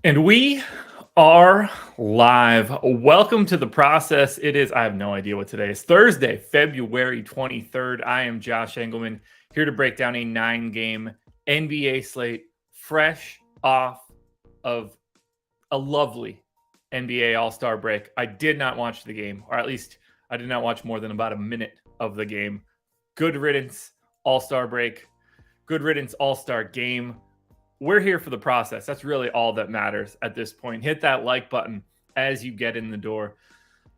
And we are live. Welcome to the process. I have no idea what today is. Thursday, February 23rd. I am Josh Engleman, here to break down a 9-game NBA slate, fresh off of a lovely NBA All-Star break. I did not watch the game, or at least I did not watch more than about a minute of the game. Good riddance, All-Star break. Good riddance, All-Star game. We're here for the process. That's really all that matters at this point. Hit that like button as you get in the door.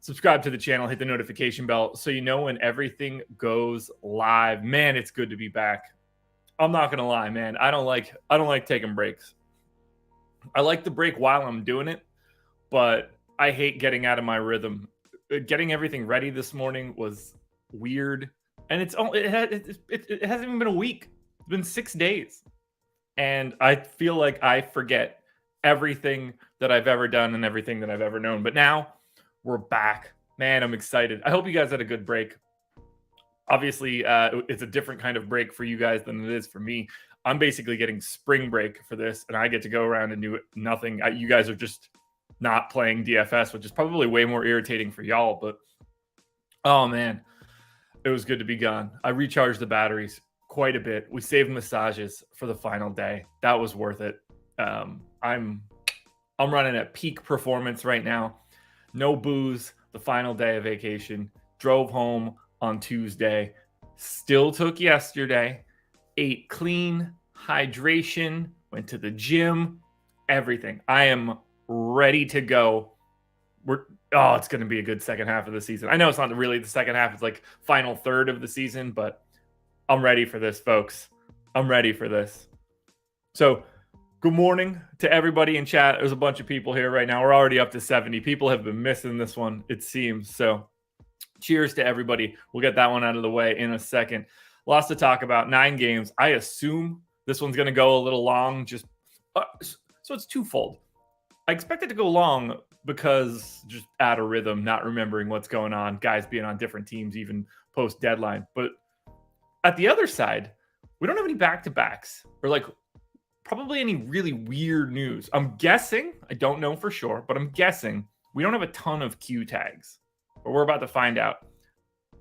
Subscribe to the channel, hit the notification bell so you know when everything goes live. Man, it's good to be back. I'm not gonna lie, man. I don't like taking breaks. I like the break while I'm doing it, but I hate getting out of my rhythm. Getting everything ready this morning was weird, and it hasn't even been a week. It's been 6 days. And I feel like I forget everything that I've ever done and everything that I've ever known. But now we're back. Man, I'm excited. I hope you guys had a good break. Obviously, it's a different kind of break for you guys than it is for me. I'm basically getting spring break for this, and I get to go around and do nothing. You guys are just not playing DFS, which is probably way more irritating for y'all. But, oh, man, it was good to be gone. I recharged the batteries quite a bit. We saved massages for the final day. That was worth it. I'm running at peak performance right now. No booze the final day of vacation. Drove home on Tuesday. Still took yesterday. Ate clean. Hydration. Went to the gym. Everything. I am ready to go. It's going to be a good second half of the season. I know it's not really the second half. It's like final third of the season, but I'm ready for this, folks. I'm ready for this. So, good morning to everybody in chat. There's a bunch of people here right now. We're already up to 70. People have been missing this one, it seems. So, cheers to everybody. We'll get that one out of the way in a second. Lots to talk about. 9 games. I assume this one's going to go a little long. So it's twofold. I expect it to go long because just out of rhythm, not remembering what's going on, guys being on different teams, even post-deadline. But at the other side, we don't have any back-to-backs or probably any really weird news. I'm guessing, I don't know for sure, but I'm guessing we don't have a ton of Q tags, but we're about to find out.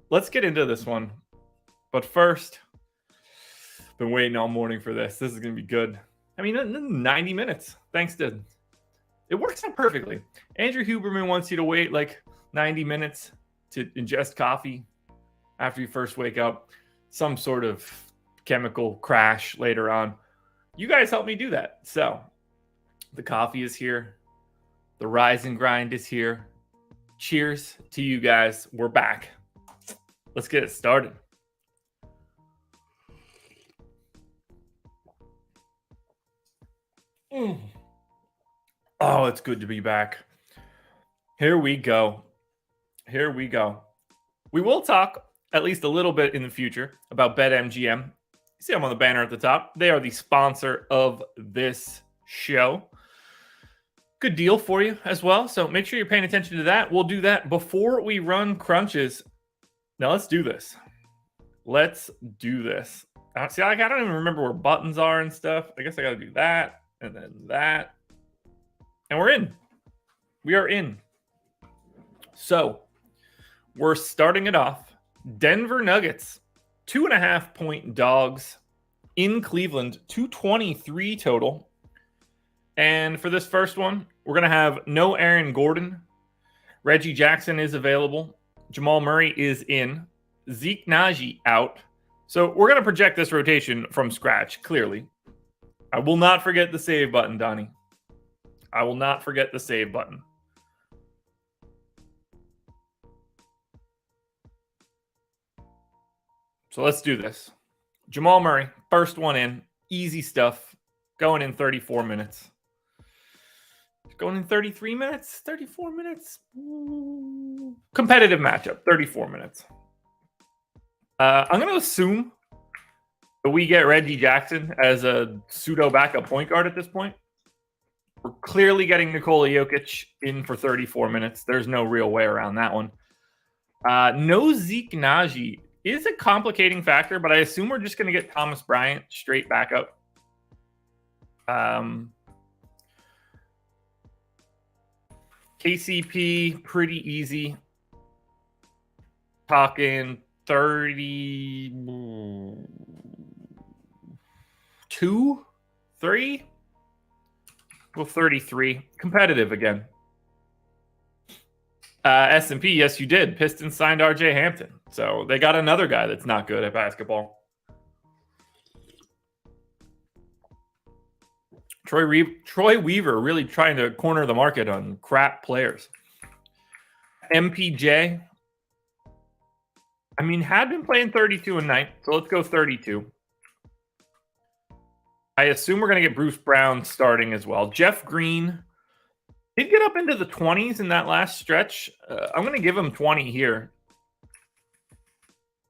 Let's get into this one. But first, been waiting all morning for this. This is going to be good. I mean, 90 minutes. Thanks to, it works out perfectly. Andrew Huberman wants you to wait 90 minutes to ingest coffee after you first wake up. Some sort of chemical crash later on. You guys help me do that. So the coffee is here. The rise and grind is here. Cheers to you guys. We're back. Let's get it started. Oh, it's good to be back. Here we go. Here we go. We will talk at least a little bit in the future about BetMGM. You see them on the banner at the top. They are the sponsor of this show. Good deal for you as well. So make sure you're paying attention to that. We'll do that before we run crunches. Now let's do this. Let's do this. See, I don't even remember where buttons are and stuff. I guess I got to do that and then that. And we're in. We are in. So we're starting it off. Denver Nuggets, 2.5-point dogs in Cleveland, 223 total. And for this first one, we're going to have no Aaron Gordon. Reggie Jackson is available. Jamal Murray is in. Zeke Naji out. So we're going to project this rotation from scratch, clearly. I will not forget the save button, Donnie. I will not forget the save button. So let's do this. Jamal Murray, first one in. Easy stuff. Going in 34 minutes. Going in 33 minutes? 34 minutes? Ooh. Competitive matchup, 34 minutes. I'm going to assume that we get Reggie Jackson as a pseudo backup point guard at this point. We're clearly getting Nikola Jokic in for 34 minutes. There's no real way around that one. No Zeke Naji is a complicating factor, but I assume we're just going to get Thomas Bryant straight back up. KCP, pretty easy. Talking 32, 3? Well, 33. Competitive again. S&P, yes, you did. Pistons signed RJ Hampton. So they got another guy that's not good at basketball. Troy Weaver really trying to corner the market on crap players. MPJ, I mean, had been playing 32 a night, so let's go 32. I assume we're going to get Bruce Brown starting as well. Jeff Green did get up into the 20s in that last stretch. I'm going to give him 20 here.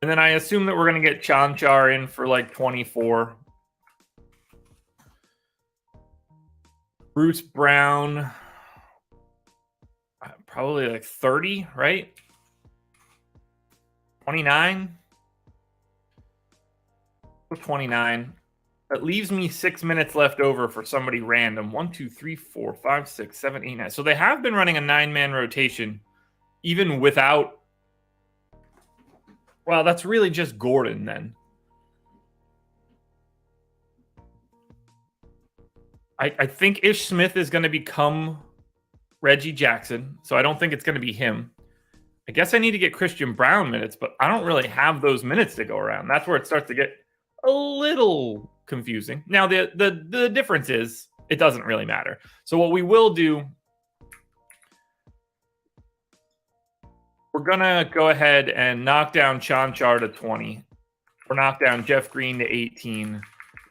And then I assume that we're going to get Chanchar in for like 24. Bruce Brown, probably like 30, right? 29? 29. That leaves me 6 minutes left over for somebody random. 1, 2, 3, 4, 5, 6, 7, 8, 9. So they have been running a 9-man rotation, even without. Well, that's really just Gordon then. I think Ish Smith is going to become Reggie Jackson, so I don't think it's going to be him. I guess I need to get Christian Brown minutes, but I don't really have those minutes to go around. That's where it starts to get a little confusing. Now, the difference is it doesn't really matter. So what we will do, we're going to go ahead and knock down Chanchar to 20. Or knock down Jeff Green to 18.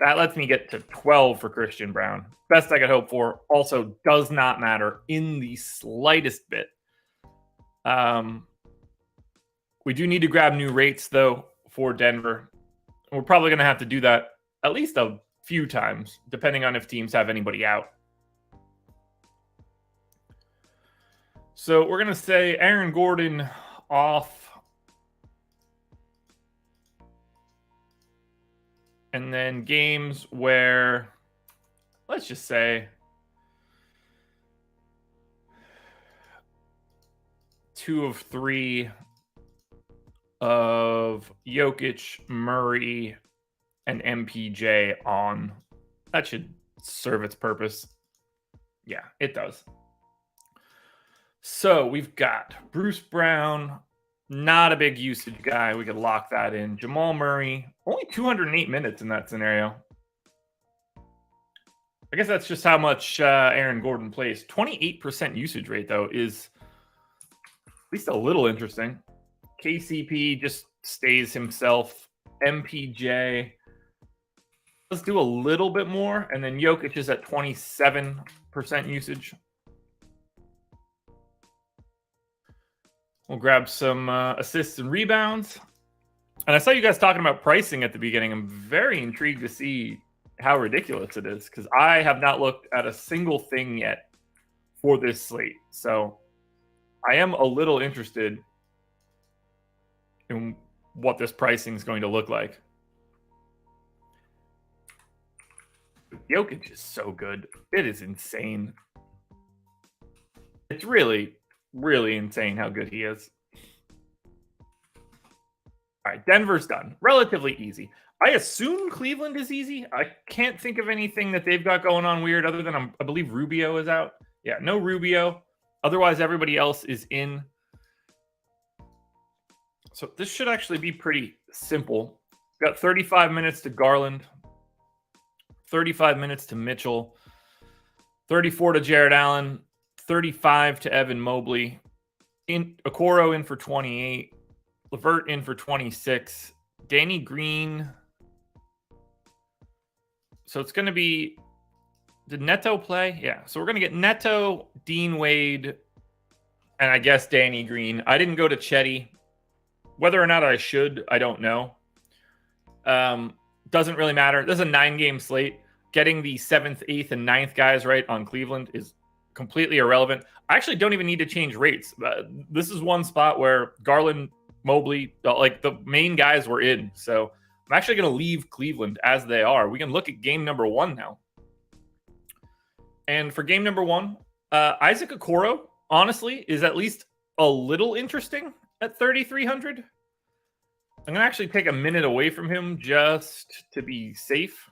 That lets me get to 12 for Christian Brown. Best I could hope for. Also does not matter in the slightest bit. We do need to grab new rates, though, for Denver. We're probably going to have to do that at least a few times, depending on if teams have anybody out. So we're going to say Aaron Gordon off. And then games where, let's just say, 2 of 3 of Jokic, Murray, and MPJ on. That should serve its purpose. Yeah, it does. So we've got Bruce Brown, not a big usage guy. We could lock that in. Jamal Murray, only 208 minutes in that scenario. I guess that's just how much Aaron Gordon plays. 28% usage rate, though, is at least a little interesting. KCP just stays himself. MPJ, let's do a little bit more. And then Jokic is at 27% usage. We'll grab some assists and rebounds. And I saw you guys talking about pricing at the beginning. I'm very intrigued to see how ridiculous it is because I have not looked at a single thing yet for this slate. So I am a little interested in what this pricing is going to look like. Jokic is so good. It is insane. It's really insane how good he is. All right, Denver's done. Relatively easy. I assume Cleveland is easy. I can't think of anything that they've got going on weird other than I believe Rubio is out. Yeah, no Rubio. Otherwise, everybody else is in. So this should actually be pretty simple. We've got 35 minutes to Garland, 35 minutes to Mitchell, 34 to Jared Allen, 35 to Evan Mobley, Okoro in for 28, LeVert in for 26, Danny Green. So it's going to be, did Neto play? Yeah. So we're going to get Neto, Dean Wade, and I guess Danny Green. I didn't go to Chetty. Whether or not I should, I don't know. Doesn't really matter. This is a 9-game slate. Getting the 7th, 8th, and 9th guys right on Cleveland is completely irrelevant. I actually don't even need to change rates. This is one spot where Garland, Mobley, like the main guys were in. So I'm actually going to leave Cleveland as they are. We can look at game number 1 now. And for game number 1, Isaac Okoro honestly, is at least a little interesting at 3,300. I'm going to actually take a minute away from him just to be safe.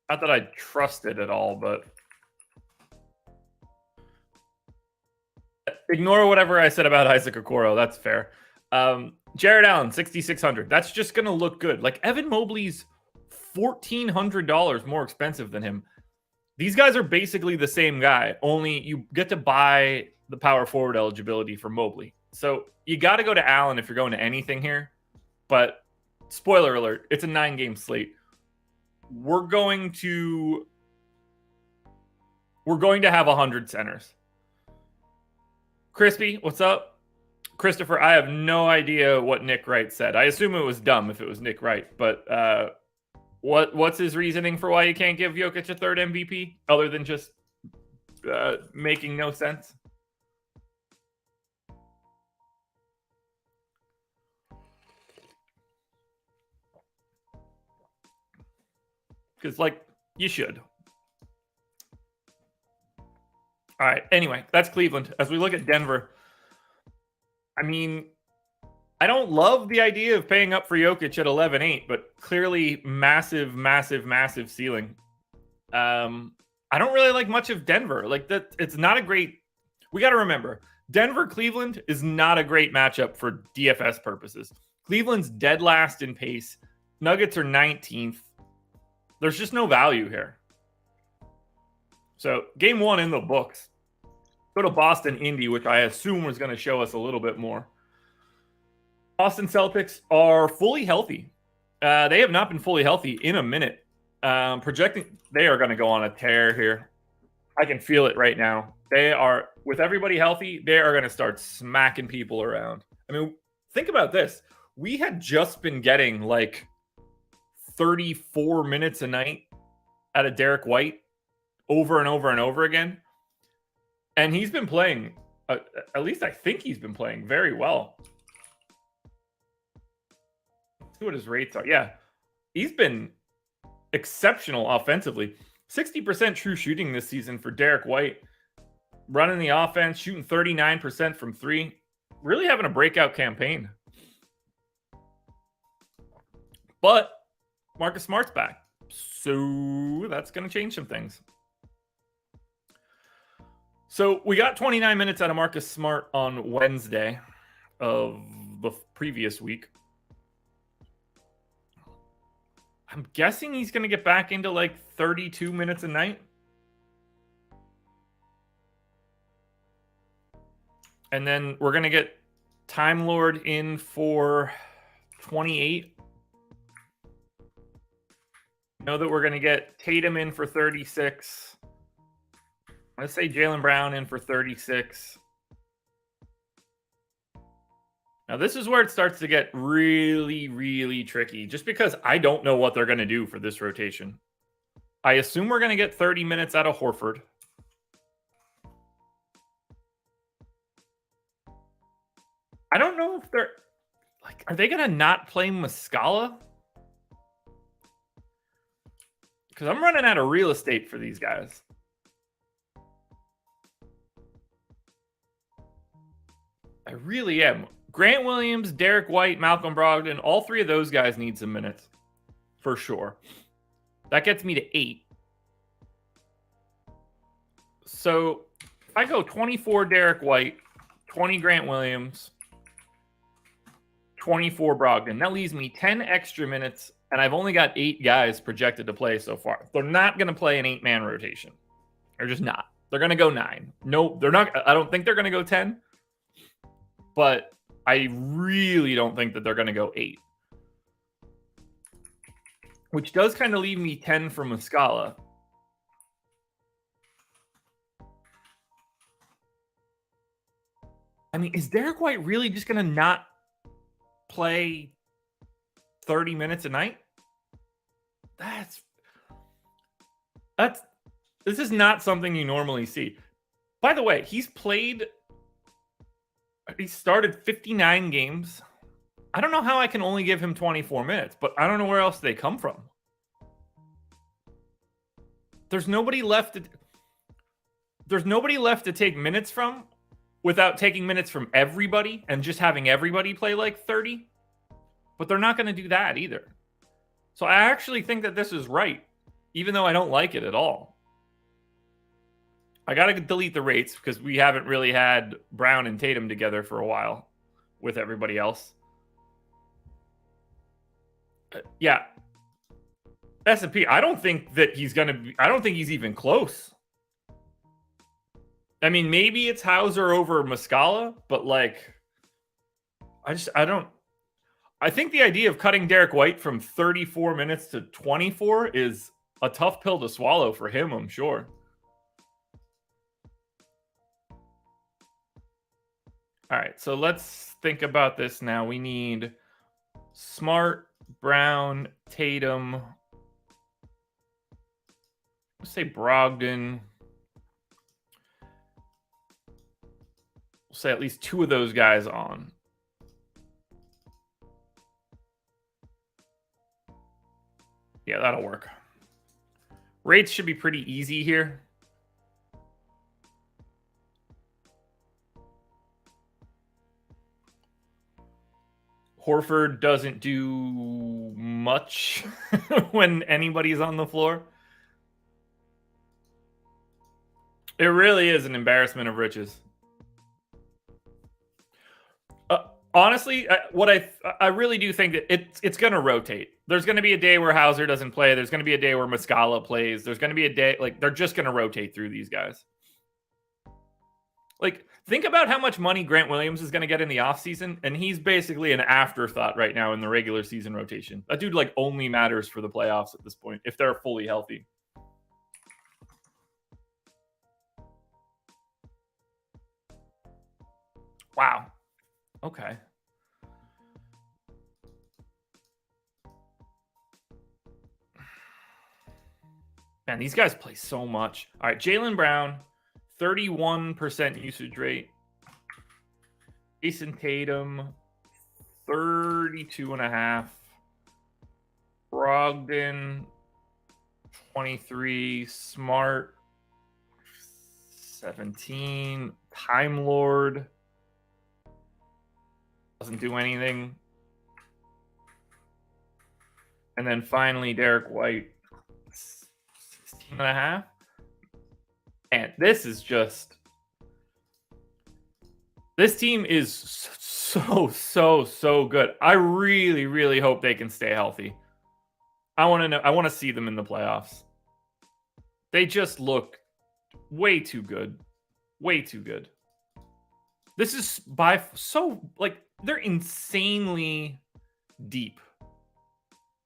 Not that I trust it at all, but ignore whatever I said about Isaac Okoro. That's fair. Jared Allen, 6,600. That's just going to look good. Like Evan Mobley's $1,400 more expensive than him. These guys are basically the same guy, only you get to buy the power forward eligibility for Mobley. So you got to go to Allen if you're going to anything here. But spoiler alert, it's a 9-game slate. We're going to have 100 centers. Crispy, what's up? Christopher, I have no idea what Nick Wright said. I assume it was dumb if it was Nick Wright, but what's his reasoning for why you can't give Jokic a third MVP other than just making no sense? Because, like, you should. All right. Anyway, that's Cleveland. As we look at Denver, I mean, I don't love the idea of paying up for Jokic at 11-8, but clearly massive, massive, massive ceiling. I don't really like much of Denver. Like that, it's not a great. We got to remember, Denver-Cleveland is not a great matchup for DFS purposes. Cleveland's dead last in pace. Nuggets are 19th. There's just no value here. So game one in the books. Go to Boston Indy, which I assume was going to show us a little bit more. Boston Celtics are fully healthy. They have not been fully healthy in a minute. Projecting, they are going to go on a tear here. I can feel it right now. They are, with everybody healthy, they are going to start smacking people around. I mean, think about this. We had just been getting like 34 minutes a night out of Derek White over and over and over again. And he's been playing, at least I think he's been playing very well. Let's see what his rates are. Yeah, he's been exceptional offensively. 60% true shooting this season for Derek White. Running the offense, shooting 39% from three. Really having a breakout campaign. But Marcus Smart's back. So that's going to change some things. So we got 29 minutes out of Marcus Smart on Wednesday of the previous week. I'm guessing he's going to get back into like 32 minutes a night. And then we're going to get Time Lord in for 28. Know that we're going to get Tatum in for 36. Let's say Jaylen Brown in for 36. Now, this is where it starts to get really, really tricky, just because I don't know what they're going to do for this rotation. I assume we're going to get 30 minutes out of Horford. I don't know if they're, like, are they going to not play Muscala? Because I'm running out of real estate for these guys. I really am. Grant Williams, Derek White, Malcolm Brogdon, all three of those guys need some minutes. For sure. That gets me to 8. So if I go 24 Derek White, 20 Grant Williams, 24 Brogdon, that leaves me 10 extra minutes, and I've only got 8 guys projected to play so far. They're not going to play an 8-man rotation. They're just not. They're going to go 9. No, they're not. I don't think they're going to go 10. But I really don't think that they're going to go 8. Which does kind of leave me 10 for Muscala. I mean, is Derek White really just going to not play 30 minutes a night? This is not something you normally see. By the way, he started 59 games. I don't know how I can only give him 24 minutes, but I don't know where else they come from. there's nobody left to take minutes from without taking minutes from everybody and just having everybody play like 30. But they're not going to do that either. So I actually think that this is right, even though I don't like it at all. I got to delete the rates because we haven't really had Brown and Tatum together for a while with everybody else. Yeah. S&P, I don't think that he's going to be, I don't think he's even close. I mean, maybe it's Hauser over Muscala, but like, I think the idea of cutting Derek White from 34 minutes to 24 is a tough pill to swallow for him, I'm sure. All right, so let's think about this now. We need Smart, Brown, Tatum. Let's say Brogdon. We'll say at least 2 of those guys on. Yeah, that'll work. Rates should be pretty easy here. Horford doesn't do much when anybody's on the floor. It really is an embarrassment of riches. Honestly, I really do think that it's going to rotate. There's going to be a day where Hauser doesn't play. There's going to be a day where Muscala plays. There's going to be a day, like, they're just going to rotate through these guys. Like, think about how much money Grant Williams is going to get in the offseason, and he's basically an afterthought right now in the regular season rotation. That dude, like, only matters for the playoffs at this point, if they're fully healthy. Wow. Okay. Man, these guys play so much. All right, Jaylen Brown, 31% usage rate. Jason Tatum, 32.5. Brogdon, 23. Smart, 17. Time Lord doesn't do anything. And then finally, Derek White, 16.5. And this is just, this team is so good. I really hope they can stay healthy. I want to see them in the playoffs. They just look way too good. Way too good. This is they're insanely deep.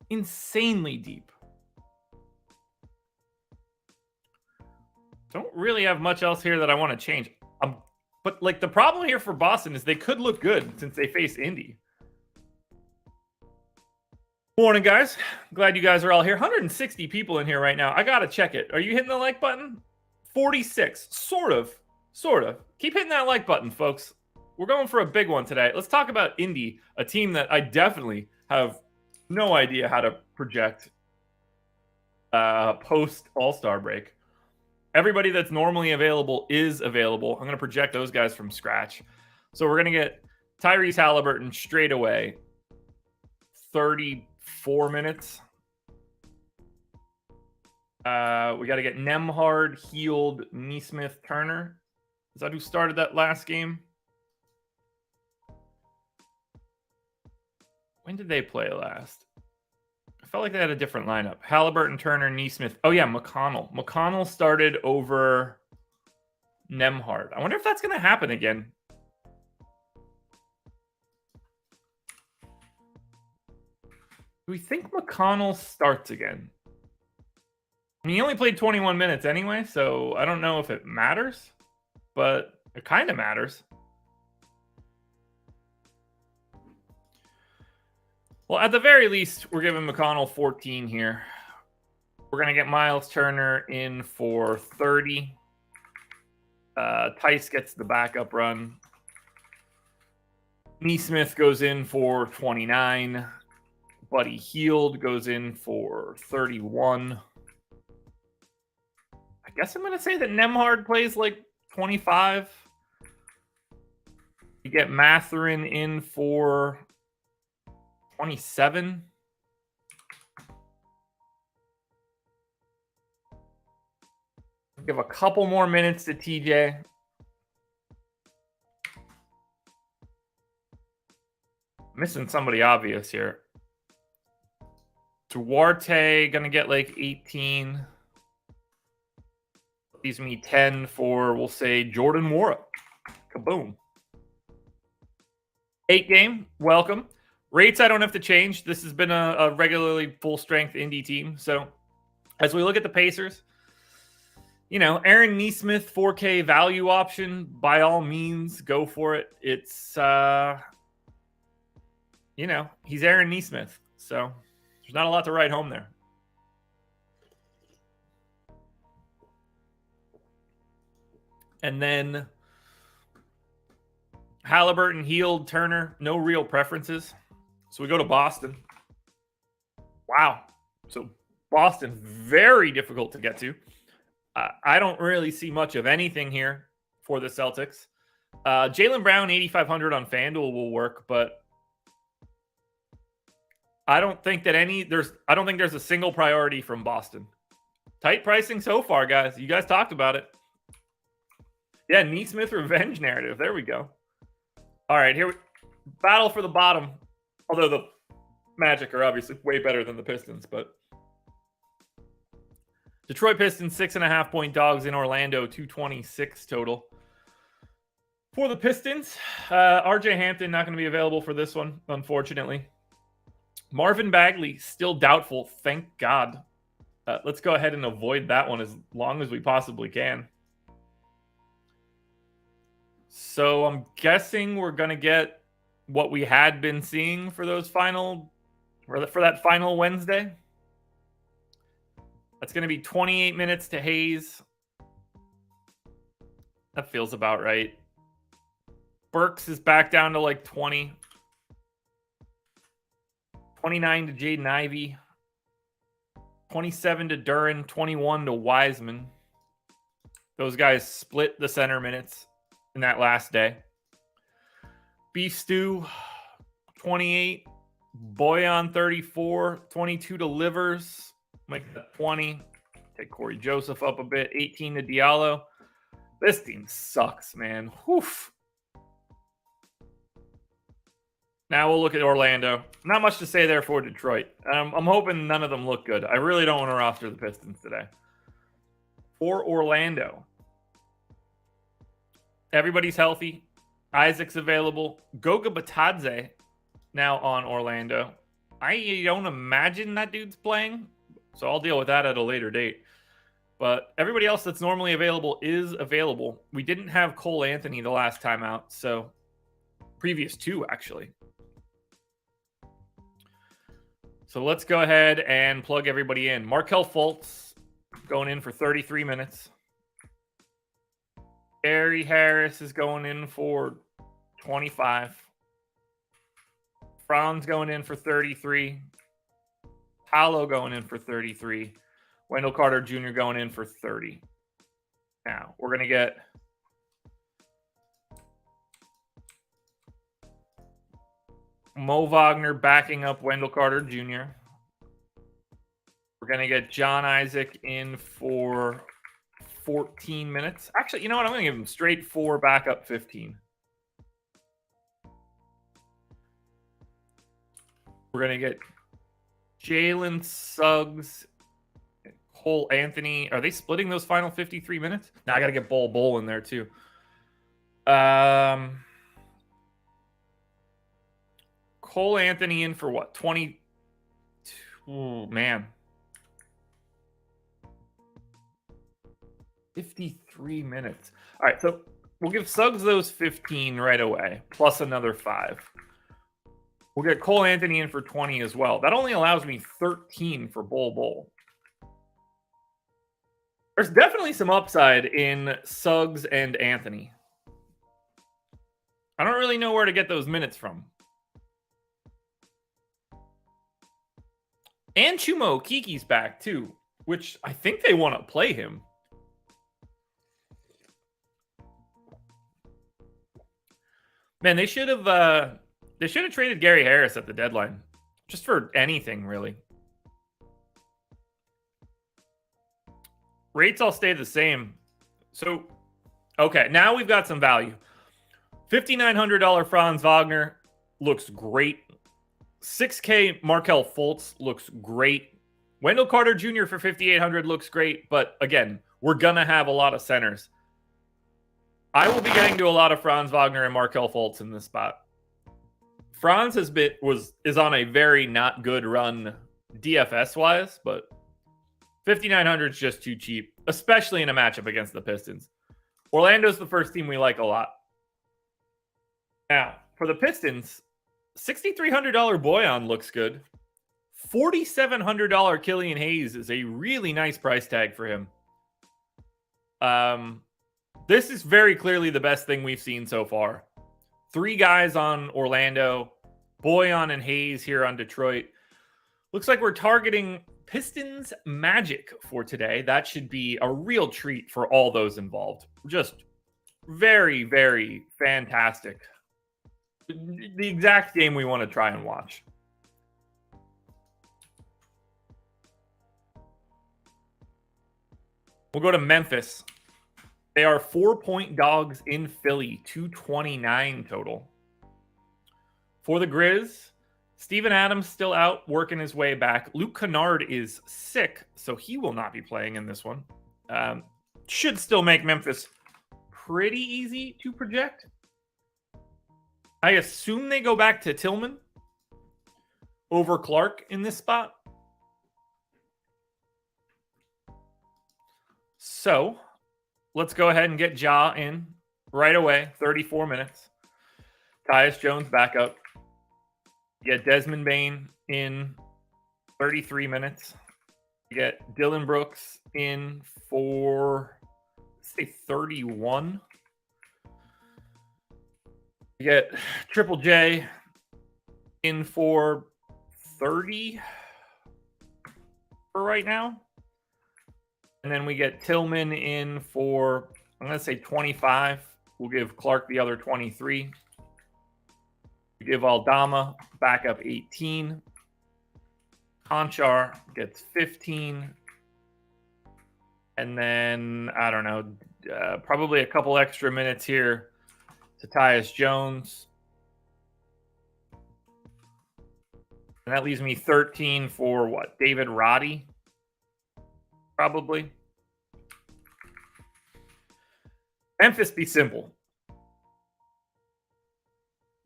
Insanely deep. Don't really have much else here that I want to change. But like, the problem here for Boston is they could look good since they face Indy. Morning, guys. Glad you guys are all here. 160 people in here right now. I gotta check it. Are you hitting the like button? 46. Sort of. Keep hitting that like button, folks. We're going for a big one today. Let's talk about Indy, a team that I definitely have no idea how to project post All-Star break. Everybody that's normally available is available. I'm going to project those guys from scratch. So we're going to get Tyrese Halliburton straight away. 34 minutes. We got to get Nembhard, Healed, Nesmith, Turner. Is that who started that last game? When did they play last? I felt like they had a different lineup. Halliburton, Turner, Nesmith. Oh, yeah, McConnell. McConnell started over Nembhard. I wonder if that's going to happen again. Do we think McConnell starts again? I mean, he only played 21 minutes anyway, so I don't know if it matters, but it kind of matters. Well, at the very least, we're giving McConnell 14 here. We're going to get Miles Turner in for 30. Tice gets the backup run. Nesmith goes in for 29. Buddy Hield goes in for 31. guess I'm going to say that Nembhard plays like 25. You get Mathurin in for 27. Give a couple more minutes to TJ. Missing somebody obvious here. Duarte going to get like 18. Leaves me 10 for, we'll say, Jordan Nwora. Kaboom. 8 game. Welcome. Rates I don't have to change. This has been a regularly full-strength indie team. So as we look at the Pacers, you know, Aaron Nesmith 4K value option, by all means, go for it. It's, you know, he's Aaron Nesmith. So there's not a lot to write home there. And then Halliburton, Hield, Turner, no real preferences. So we go to Boston. Wow. So Boston, very difficult to get to. I don't really see much of anything here for the Celtics. Jaylen Brown, 8,500 on FanDuel will work, but I don't think there's a single priority from Boston. Tight pricing so far, guys. You guys talked about it. Yeah, Nesmith revenge narrative. There we go. All right, here we battle for the bottom. Although the Magic are obviously way better than the Pistons, but Detroit Pistons 6.5-point dogs in Orlando, 226 total. For the Pistons, RJ Hampton not going to be available for this one, unfortunately. Marvin Bagley still doubtful. Thank God. Let's go ahead and avoid that one as long as we possibly can. So I'm guessing we're going to get what we had been seeing for those for that final Wednesday. That's going to be 28 minutes to Hayes. That feels about right. Burks is back down to like 20. 29 to Jaden Ivey. 27 to Duren. 21 to Wiseman. Those guys split the center minutes in that last day. Beef Stew, 28. Boyan, 34. 22 to Livers. Make that 20. Take Corey Joseph up a bit. 18 to Diallo. This team sucks, man. Whew. Now we'll look at Orlando. Not much to say there for Detroit. I'm hoping none of them look good. I really don't want to roster the Pistons today. For Orlando, everybody's healthy. Isaac's available. Goga Batadze now on Orlando. I don't imagine that dude's playing, so I'll deal with that at a later date. But everybody else that's normally available is available. We didn't have Cole Anthony the last time out, so previous two, actually. So let's go ahead and plug everybody in. Markelle Fultz going in for 33 minutes. Gary Harris is going in for 25. Franz going in for 33. Paolo going in for 33. Wendell Carter Jr. going in for 30. Now, we're going to get Mo Wagner backing up Wendell Carter Jr. We're going to get John Isaac in for 14 minutes. Actually, you know what? I'm going to give him straight 4, backup 15. We're going to get Jalen Suggs, Cole Anthony. Are they splitting those final 53 minutes? Now I got to get Bull in there too. Cole Anthony in for what? 20. Oh, man. 53 minutes. All right, so we'll give Suggs those 15 right away, plus another 5. We'll get Cole Anthony in for 20 as well. That only allows me 13 for Bull. There's definitely some upside in Suggs and Anthony. I don't really know where to get those minutes from. And Chumo Kiki's back too, which I think they want to play him. Man, they should have traded Gary Harris at the deadline. Just for anything, really. Rates all stay the same. So, okay, now we've got some value. $5,900 Franz Wagner looks great. $6K Markelle Fultz looks great. Wendell Carter Jr. for $5,800 looks great. But again, we're going to have a lot of centers. I will be getting to a lot of Franz Wagner and Markelle Fultz in this spot. Franz is on a very not good run DFS wise, but 5,900 is just too cheap, especially in a matchup against the Pistons. Orlando's the first team we like a lot. Now, for the Pistons, $6,300 Bojan looks good. $4,700 Killian Hayes is a really nice price tag for him. This is very clearly the best thing we've seen so far. 3 guys on Orlando, Bojan and Hayes here on Detroit. Looks like we're targeting Pistons Magic for today. That should be a real treat for all those involved. Just very, very fantastic. The exact game we want to try and watch. We'll go to Memphis. They are 4-point dogs in Philly, 229 total. For the Grizz, Steven Adams still out, working his way back. Luke Kennard is sick, so he will not be playing in this one. Should still make Memphis pretty easy to project. I assume they go back to Tillman over Clark in this spot. So let's go ahead and get Ja in right away. 34 minutes. Tyus Jones back up. Get Desmond Bane in 33 minutes. You get Dylan Brooks in for, say, 31. You get Triple J in for 30 for right now. And then we get Tillman in for, I'm going to say 25. We'll give Clark the other 23. We give Aldama back up 18. Conchar gets 15. And then, I don't know, probably a couple extra minutes here to Tyus Jones. And that leaves me 13 for what? David Roddy? Probably. Memphis be simple.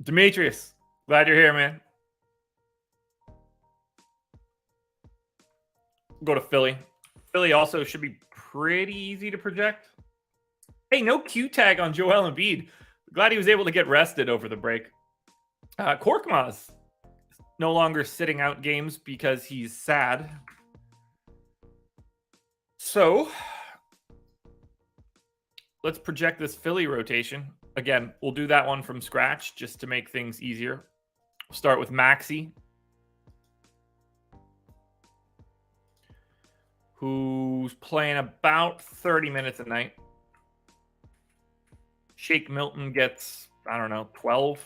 Demetrius, glad you're here, man. Go to Philly. Philly also should be pretty easy to project. Hey, no Q tag on Joel Embiid. Glad he was able to get rested over the break. Korkmaz no longer sitting out games because he's sad. So let's project this Philly rotation. Again, we'll do that one from scratch just to make things easier. We'll start with Maxey, who's playing about 30 minutes a night. Shake Milton gets, I don't know, 12.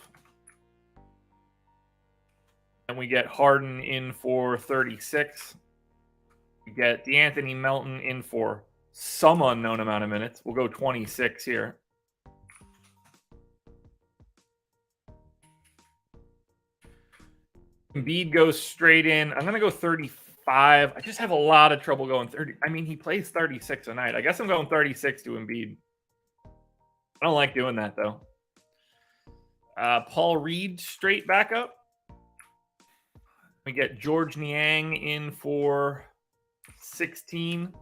And we get Harden in for 36. We get DeAnthony Melton in for some unknown amount of minutes. We'll go 26 here. Embiid goes straight in. I'm going to go 35. I just have a lot of trouble going 30. I mean, he plays 36 a night. I guess I'm going 36 to Embiid. I don't like doing that, though. Paul Reed straight back up. We get George Niang in for 16.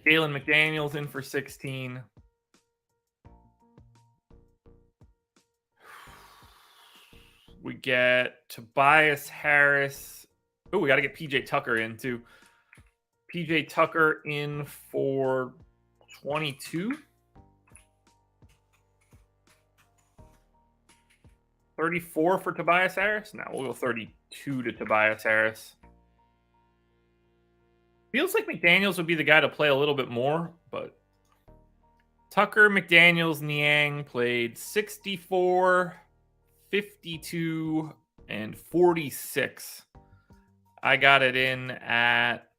Jalen McDaniels in for 16. We get Tobias Harris. Oh, we got to get PJ Tucker in, too. PJ Tucker in for 22. 34 for Tobias Harris? No, we'll go 32 to Tobias Harris. Feels like McDaniels would be the guy to play a little bit more, but Tucker, McDaniels, Niang played 64, 52, and 46. I got it in at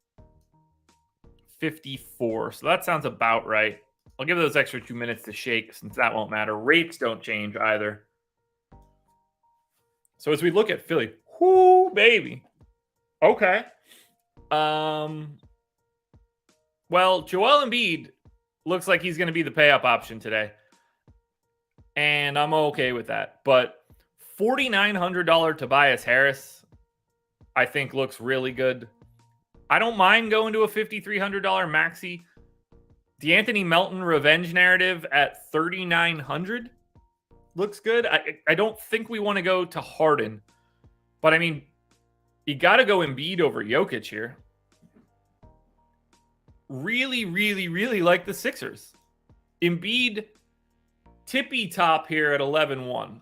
54. So that sounds about right. I'll give those extra 2 minutes to shake since that won't matter. Rates don't change either. So as we look at Philly, whoo, baby. Okay. Well, Joel Embiid looks like he's going to be the pay-up option today. And I'm okay with that. But $4,900 Tobias Harris, I think, looks really good. I don't mind going to a $5,300 maxi. The Anthony Melton revenge narrative at $3,900 looks good. I don't think we want to go to Harden. But, I mean, you got to go Embiid over Jokic here. Really, really, really like the Sixers. Embiid tippy top here at 11-1.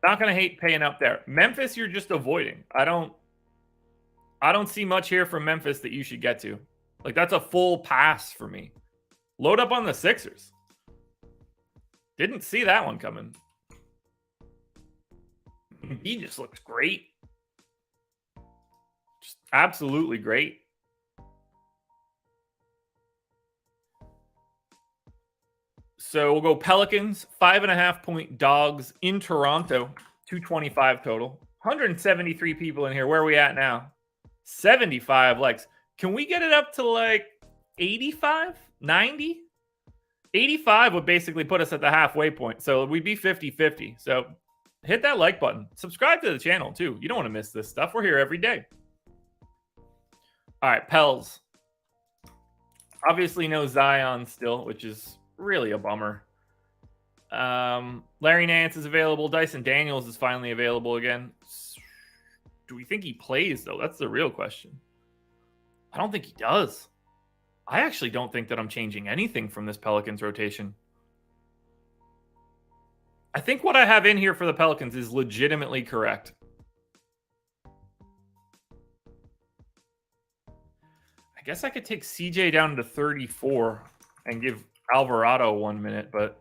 Not going to hate paying up there. Memphis, you're just avoiding. I don't see much here from Memphis that you should get to. Like, that's a full pass for me. Load up on the Sixers. Didn't see that one coming. He just looks great. Just absolutely great. So we'll go Pelicans, 5.5-point dogs in Toronto, 225 total. 173 people in here. Where are we at now? 75 likes. Can we get it up to like 85, 90? 85 would basically put us at the halfway point. So we'd be 50-50. So hit that like button. Subscribe to the channel too. You don't want to miss this stuff. We're here every day. All right, Pels. Obviously no Zion still, which is really a bummer. Larry Nance is available. Dyson Daniels is finally available again. Do we think he plays, though? That's the real question. I don't think he does. I actually don't think that I'm changing anything from this Pelicans rotation. I think what I have in here for the Pelicans is legitimately correct. I guess I could take CJ down to 34 and give Alvarado 1 minute, but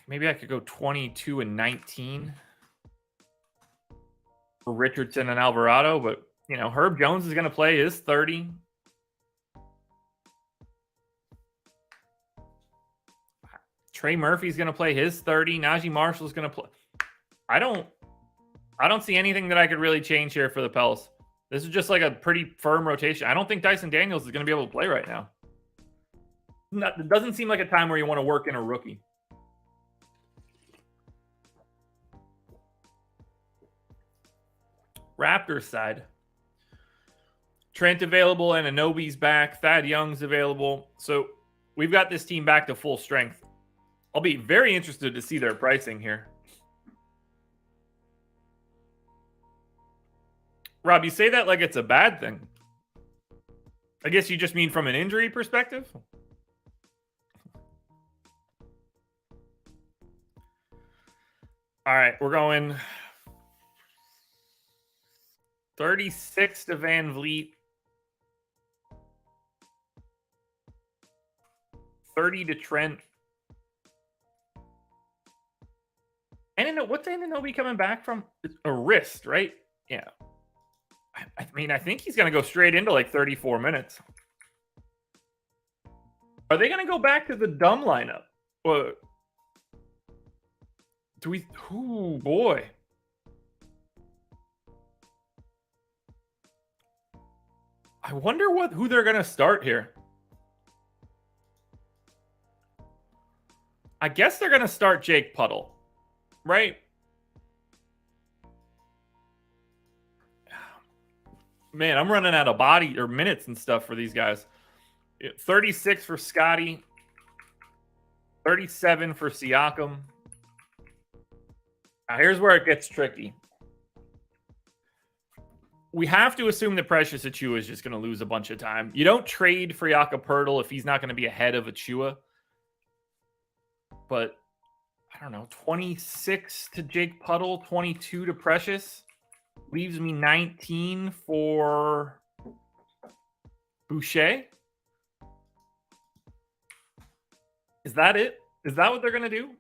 maybe I could go 22 and 19 for Richardson and Alvarado, but you know, Herb Jones is going to play his 30. Trey Murphy's going to play his 30. Najee Marshall's going to play. I don't see anything that I could really change here for the Pels. This is just like a pretty firm rotation. I don't think Dyson Daniels is going to be able to play right now. It doesn't seem like a time where you want to work in a rookie. Raptors side. Trent available and Anunoby's back. Thad Young's available. So we've got this team back to full strength. I'll be very interested to see their pricing here. Rob, you say that like it's a bad thing. I guess you just mean from an injury perspective? All right, we're going 36 to Van Vliet. 30 to Trent. And what's Anunoby coming back from? It's a wrist, right? Yeah. I mean, I think he's going to go straight into like 34 minutes. Are they going to go back to the dumb lineup? What? Do we? Oh, boy. I wonder who they're going to start here. I guess they're going to start Jake Puddle, right? Man, I'm running out of body or minutes and stuff for these guys. 36 for Scotty. 37 for Siakam. Now, here's where it gets tricky. We have to assume that Precious Achiuwa is just going to lose a bunch of time. You don't trade for Jakob Poeltl if he's not going to be ahead of Achiuwa. But, I don't know, 26 to Jake Puddle, 22 to Precious. Leaves me 19 for Boucher? Is that it? Is that what they're going to do?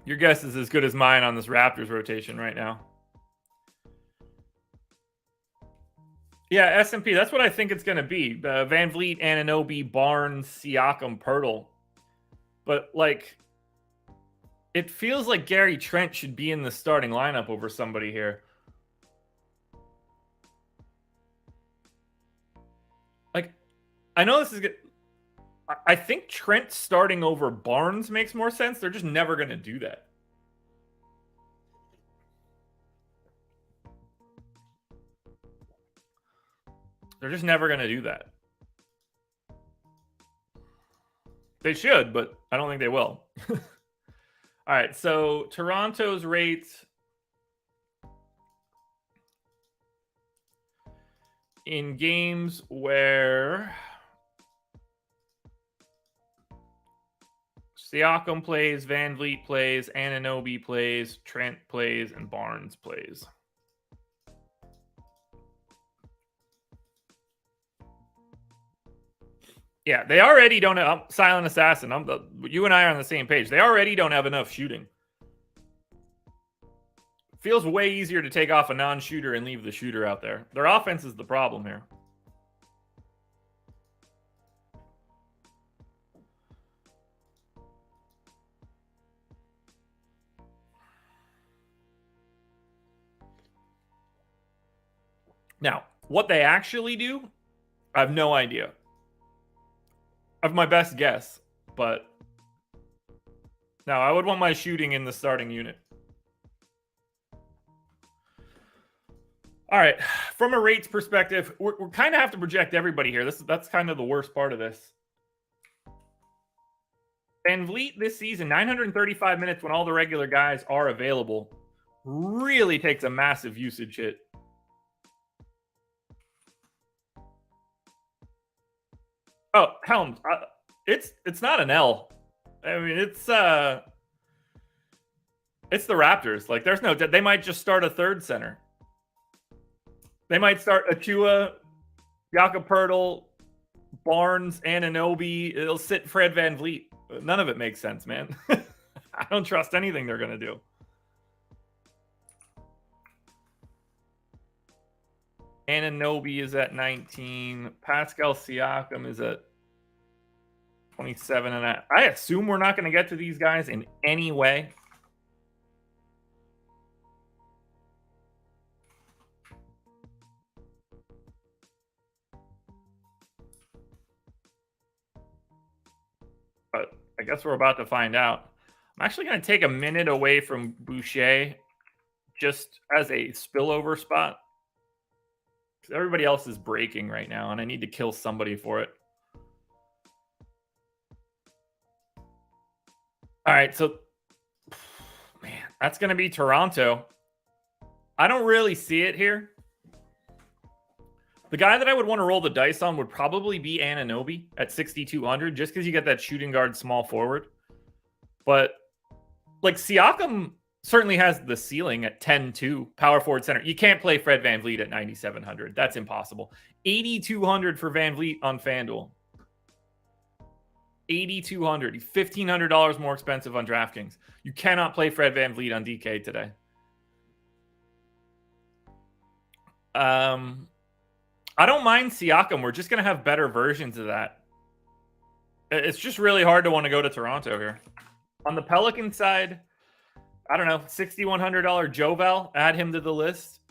Your guess is as good as mine on this Raptors rotation right now. Yeah, S&P. That's what I think it's going to be. Van Vliet, Anunoby, Barnes, Siakam, Pirtle. But, like, it feels like Gary Trent should be in the starting lineup over somebody here. Like, I know this is good. I think Trent starting over Barnes makes more sense. They're just never going to do that. They're just never going to do that. They should, but I don't think they will. All right, so Toronto's rates in games where Siakam plays, Van Vliet plays, Anunoby plays, Trent plays, and Barnes plays. Yeah, they already don't have Silent Assassin. You and I are on the same page. They already don't have enough shooting. Feels way easier to take off a non-shooter and leave the shooter out there. Their offense is the problem here. Now, what they actually do, I have no idea. I have my best guess, but no, I would want my shooting in the starting unit. All right, from a rates perspective, we're kind of have to project everybody here. That's kind of the worst part of this. Van Vliet this season, 935 minutes when all the regular guys are available, really takes a massive usage hit. Oh, Helms, it's not an L. I mean, it's the Raptors. Like, there's no. They might just start a third center. They might start Achua, Jakob Poeltl, Barnes, Anunoby. It'll sit Fred Van Vliet. None of it makes sense, man. I don't trust anything they're gonna do. Anunoby is at 19. Pascal Siakam is at 27. And I assume we're not going to get to these guys in any way. But I guess we're about to find out. I'm actually going to take a minute away from Boucher just as a spillover spot. Everybody else is breaking right now, and I need to kill somebody for it. All right, so, man, that's going to be Toronto. I don't really see it here. The guy that I would want to roll the dice on would probably be Anunoby at 6,200, just because you get that shooting guard small forward. But, like, Siakam certainly has the ceiling at 10-2, power forward center. You can't play Fred Van Vliet at 9,700. That's impossible. 8,200 for Van Vliet on FanDuel. 8,200. $1,500 more expensive on DraftKings. You cannot play Fred Van Vliet on DK today. I don't mind Siakam. We're just going to have better versions of that. It's just really hard to want to go to Toronto here. On the Pelican side, I don't know, $6,100 Jovel, add him to the list.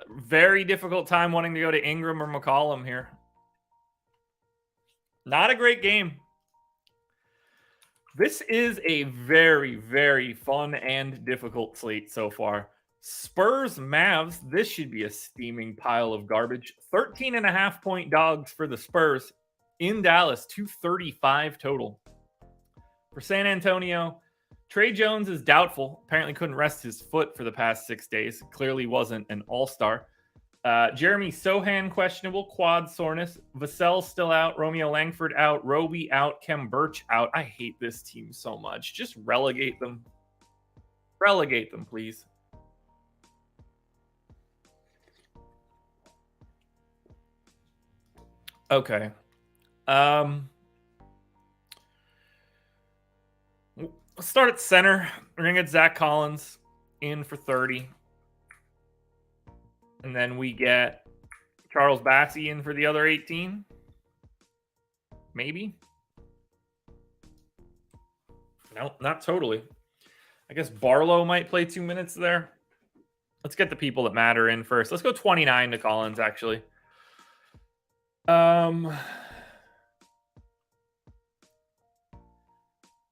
Very difficult time wanting to go to Ingram or McCollum here. Not a great game. This is a very, very fun and difficult slate so far. Spurs, Mavs, this should be a steaming pile of garbage. 13.5-point dogs for the Spurs in Dallas, 235 total. For San Antonio, Trey Jones is doubtful. Apparently couldn't rest his foot for the past 6 days. Clearly wasn't an all-star. Jeremy Sohan, questionable. Quad soreness. Vassell still out. Romeo Langford out. Roby out. Kem Birch out. I hate this team so much. Just relegate them. Relegate them, please. Okay. Let's start at center. We're going to get Zach Collins in for 30. And then we get Charles Bassey in for the other 18. Maybe. No, not totally. I guess Barlow might play 2 minutes there. Let's get the people that matter in first. Let's go 29 to Collins, actually. We're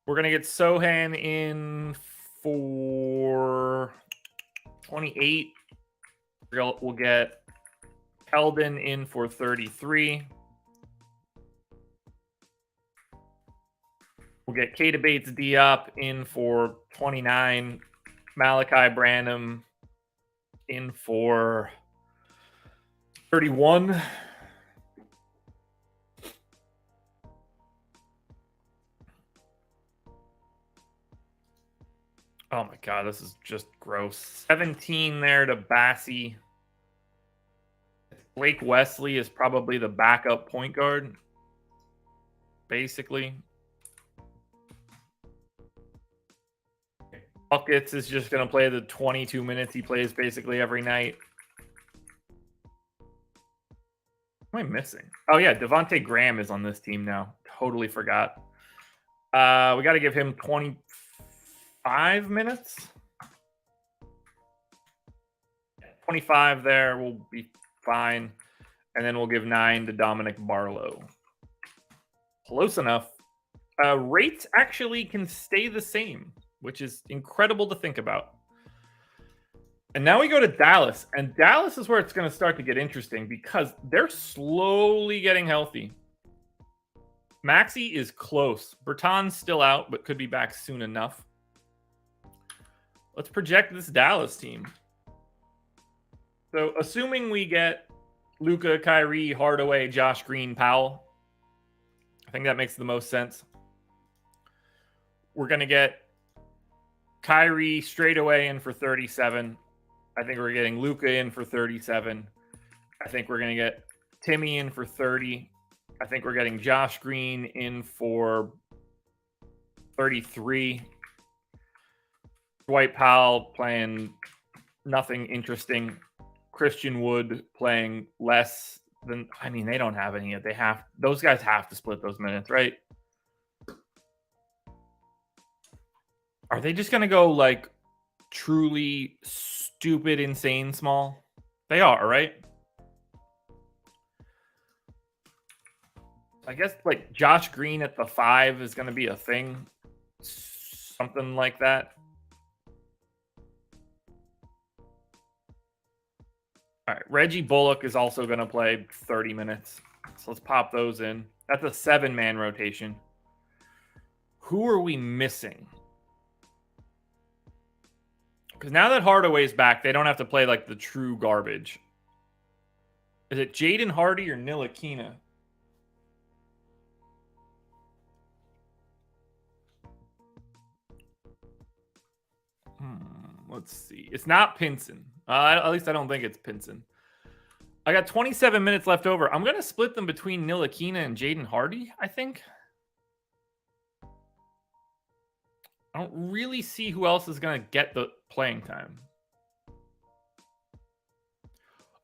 going to get Sohan in for 28. We'll get Keldon in for 33. We'll get Keita Bates-Diop in for 29. Malachi Branham in for 31. Oh my God, this is just gross. 17 there to Bassey. Blake Wesley is probably the backup point guard, basically. Buckets is just going to play the 22 minutes he plays basically every night. What am I missing? Oh, yeah, Devontae Graham is on this team now. Totally forgot. We got to give him 25 minutes. 25 there will be fine. And then we'll give 9 to Dominic Barlow. Close enough. Rates actually can stay the same, which is incredible to think about. And now we go to Dallas. And Dallas is where it's going to start to get interesting because they're slowly getting healthy. Maxey is close. Bertan's still out, but could be back soon enough. Let's project this Dallas team. So assuming we get Luka, Kyrie, Hardaway, Josh Green, Powell, I think that makes the most sense. We're going to get Kyrie straight away in for 37. I think we're getting Luka in for 37. I think we're going to get Timmy in for 30. I think we're getting Josh Green in for 33. Dwight Powell playing nothing interesting. Christian Wood playing less than, I mean, they don't have any. Those guys have to split those minutes, right? Are they just going to go like truly stupid, insane small? They are, right? I guess like Josh Green at the 5 is going to be a thing. Something like that. All right. Reggie Bullock is also going to play 30 minutes. So let's pop those in. That's a 7-man rotation. Who are we missing? Because now that Hardaway's back, they don't have to play like the true garbage. Is it Jaden Hardy or Ntilikina? Let's see. It's not Pinson. At least I don't think it's Pinson. I got 27 minutes left over. I'm going to split them between Ntilikina and Jaden Hardy, I think. I don't really see who else is going to get the playing time.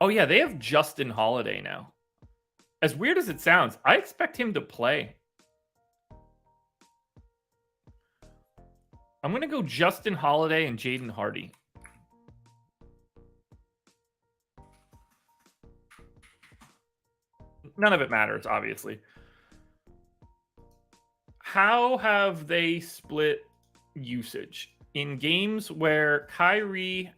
Oh, yeah, they have Justin Holiday now. As weird as it sounds, I expect him to play. I'm going to go Justin Holiday and Jaden Hardy. None of it matters, obviously. How have they split usage? In games where Kyrie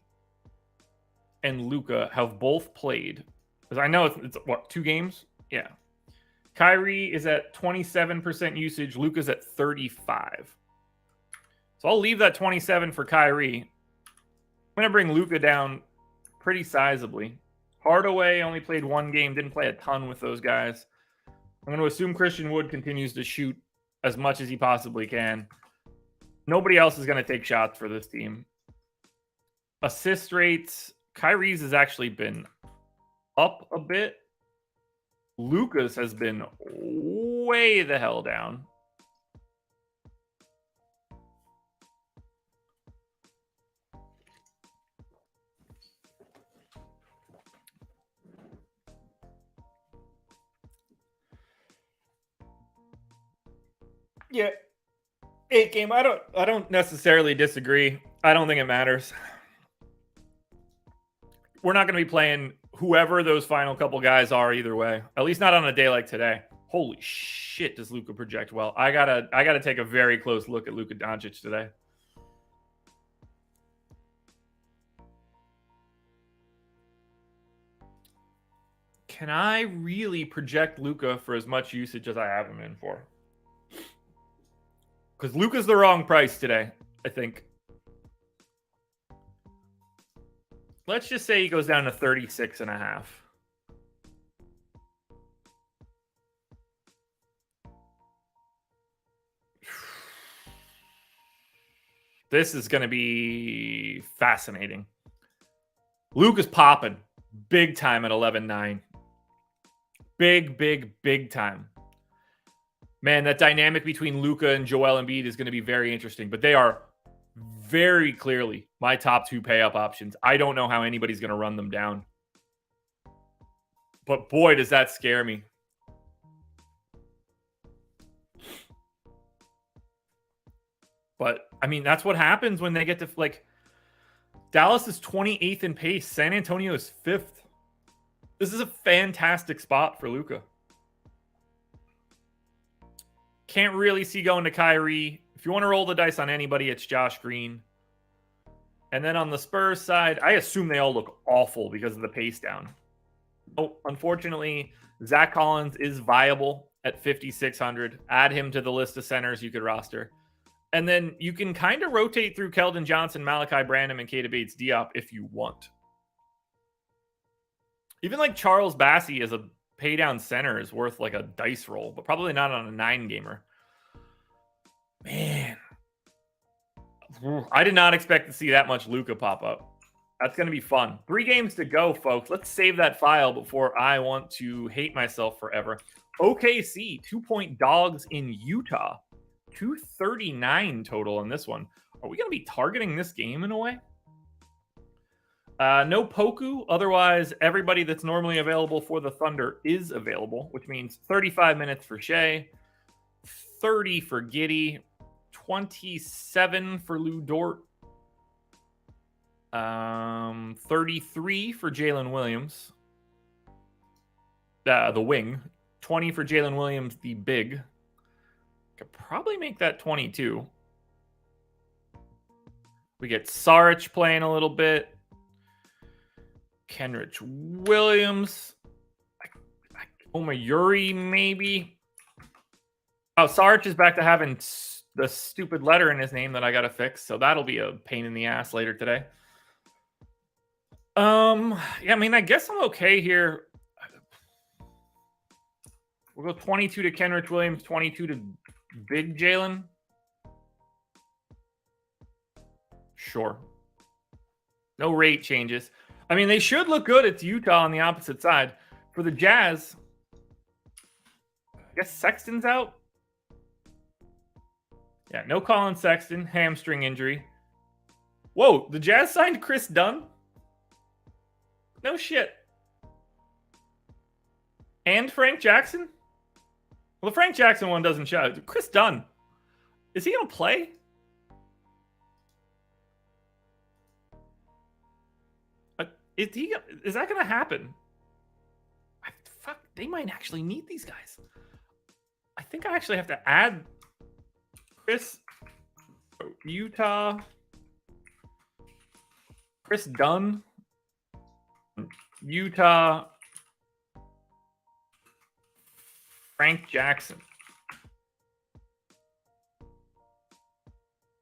and Luka have both played, because I know it's what, 2 games? Yeah. Kyrie is at 27% usage. Luka's at 35. So I'll leave that 27 for Kyrie. I'm going to bring Luka down pretty sizably. Hardaway only played 1 game, didn't play a ton with those guys. I'm going to assume Christian Wood continues to shoot as much as he possibly can. Nobody else is going to take shots for this team. Assist rates, Kyrie's has actually been up a bit. Luka's has been way the hell down. Yeah, 8 game. I don't necessarily disagree. I don't think it matters. We're not going to be playing whoever those final couple guys are either way. At least not on a day like today. Holy shit, does Luka project well? I gotta take a very close look at Luka Doncic today. Can I really project Luka for as much usage as I have him in for? Because Luka's the wrong price today, I think. Let's just say he goes down to 36.5. This is going to be fascinating. Luka's popping big time at 11.9. Big time. Man, that dynamic between Luka and Joel Embiid is going to be very interesting. But they are very clearly my top 2 pay-up options. I don't know how anybody's going to run them down. But boy, does that scare me. But, I mean, that's what happens when they get to, like, Dallas is 28th in pace. San Antonio is 5th. This is a fantastic spot for Luka. Can't really see going to Kyrie. If you want to roll the dice on anybody, it's Josh Green. And then on the Spurs side, I assume they all look awful because of the pace down. Oh, unfortunately, Zach Collins is viable at 5,600. Add him to the list of centers you could roster. And then you can kind of rotate through Keldon Johnson, Malachi Branham, and Keita Bates-Diop if you want. Even like Charles Bassey as a pay down center is worth like a dice roll, but probably not on a 9-gamer. Man. I did not expect to see that much Luka pop up. That's going to be fun. 3 games to go, folks. Let's save that file before I want to hate myself forever. OKC, 2-point dogs in Utah. 239 total in this one. Are we going to be targeting this game in a way? No Poku. Otherwise, everybody that's normally available for the Thunder is available, which means 35 minutes for Shea, 30 for Giddey, 27 for Lou Dort, 33 for Jalen Williams, the wing, 20 for Jalen Williams, the big. Could probably make that 22. We get Saric playing a little bit. Kenrich Williams. Omayuri, maybe. Oh, Saric is back to having the stupid letter in his name that I got to fix. So that'll be a pain in the ass later today. Yeah, I mean, I guess I'm okay here. We'll go 22 to Kenrich Williams, 22 to Big Jalen. Sure. No rate changes. I mean, they should look good. It's Utah on the opposite side. For the Jazz, I guess Sexton's out. Yeah, no Colin Sexton. Hamstring injury. Whoa, the Jazz signed Chris Dunn? No shit. And Frank Jackson? Well, the Frank Jackson one doesn't show. Chris Dunn. Is he going to play? Is that going to happen? Fuck, they might actually need these guys. I think I actually have to add Chris Utah, Chris Dunn, Utah, Frank Jackson.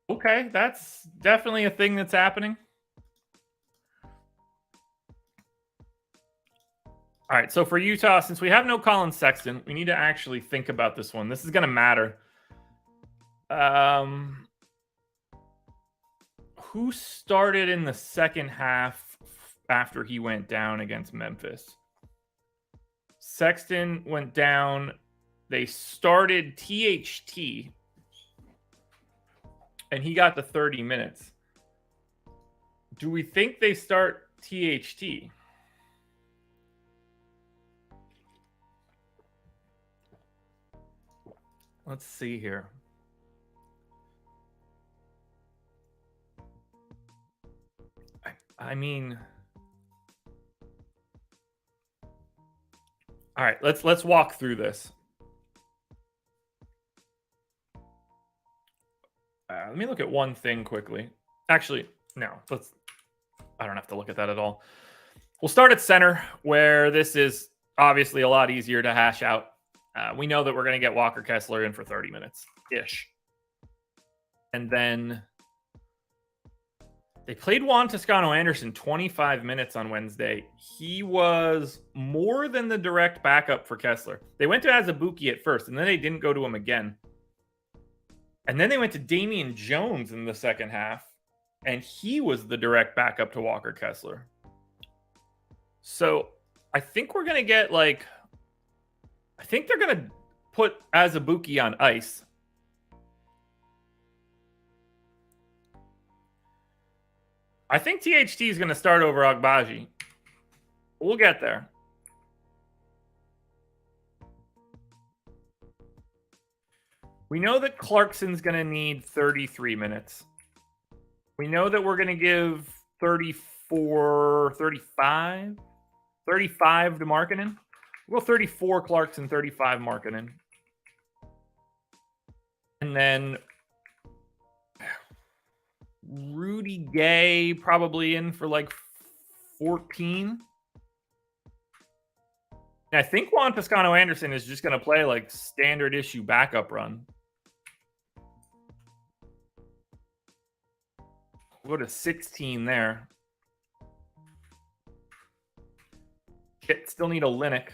Okay, that's definitely a thing that's happening. All right, so for Utah, since we have no Colin Sexton, we need to actually think about this one. This is going to matter. Who started in the second half after he went down against Memphis? Sexton went down. They started THT, and he got the 30 minutes. Do we think they start THT? Let's see here. I mean, all right, let's walk through this. Let me look at one thing quickly. Actually, no, I don't have to look at that at all. We'll start at center, where this is obviously a lot easier to hash out. We know that we're going to get Walker Kessler in for 30 minutes-ish. And then they played Juan Toscano-Anderson 25 minutes on Wednesday. He was more than the direct backup for Kessler. They went to Azubuike at first, and then they didn't go to him again. And then they went to Damian Jones in the second half, and he was the direct backup to Walker Kessler. So I think we're going to get I think they're going to put Azubuike on ice. I think THT is going to start over Agbaji. We'll get there. We know that Clarkson's going to need 33 minutes. We know that we're going to give 34, 35 to Markkanen. We'll go 34 Clarkson, 35 Markkanen. And then Rudy Gay probably in for 14. And I think Juan Toscano-Anderson is just going to play standard issue backup run. We'll go to 16 there. Still need Olynyk.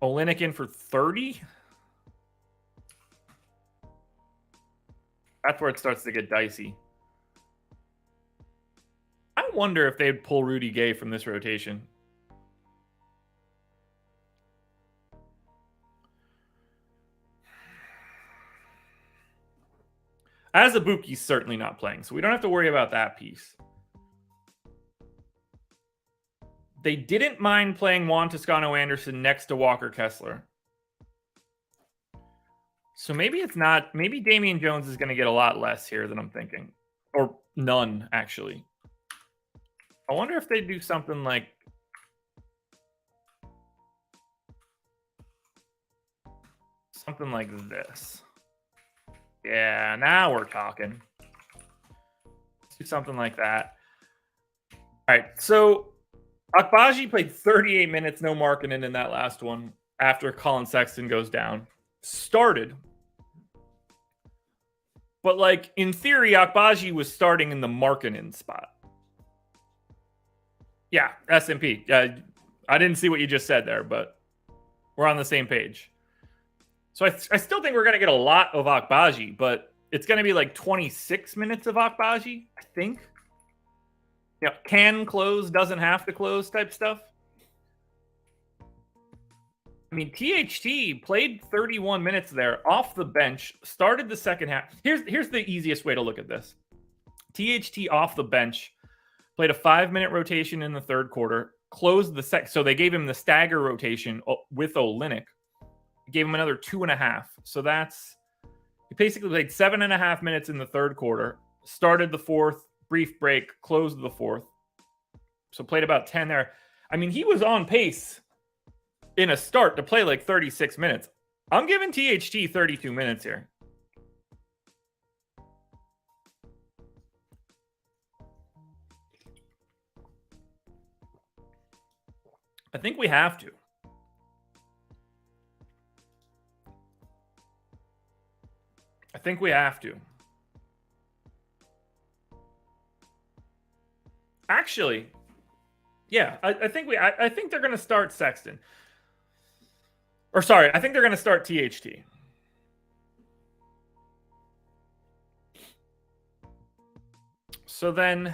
Olynyk in for 30? That's where it starts to get dicey. I wonder if they'd pull Rudy Gay from this rotation. Azubuike's certainly not playing, so we don't have to worry about that piece. They didn't mind playing Juan Toscano-Anderson next to Walker Kessler. So maybe it's not. Maybe Damian Jones is going to get a lot less here than I'm thinking. Or none, actually. I wonder if they do something like this. Yeah, now we're talking. Let's do something like that. All right, so Agbaji played 38 minutes, no Markkanen in that last one after Colin Sexton goes down. Started. But, in theory, Agbaji was starting in the Markkanen spot. Yeah, SMP. I didn't see what you just said there, but we're on the same page. So I still think we're going to get a lot of Agbaji, but it's going to be 26 minutes of Agbaji, I think. Can close, doesn't have to close type stuff. I mean, THT played 31 minutes there off the bench, started the second half. Here's the easiest way to look at this. THT off the bench, played a 5-minute rotation in the third quarter, closed the second. So they gave him the stagger rotation with Olynyk. Gave him another 2.5. So he basically played 7.5 minutes in the third quarter, started the fourth, brief break, closed the fourth. So played about 10 there. I mean, he was on pace in a start to play 36 minutes. I'm giving THT 32 minutes here. I think we have to. I think we have to. Actually, yeah, I think they're going to start Sexton. Or sorry, I think they're going to start THT. So then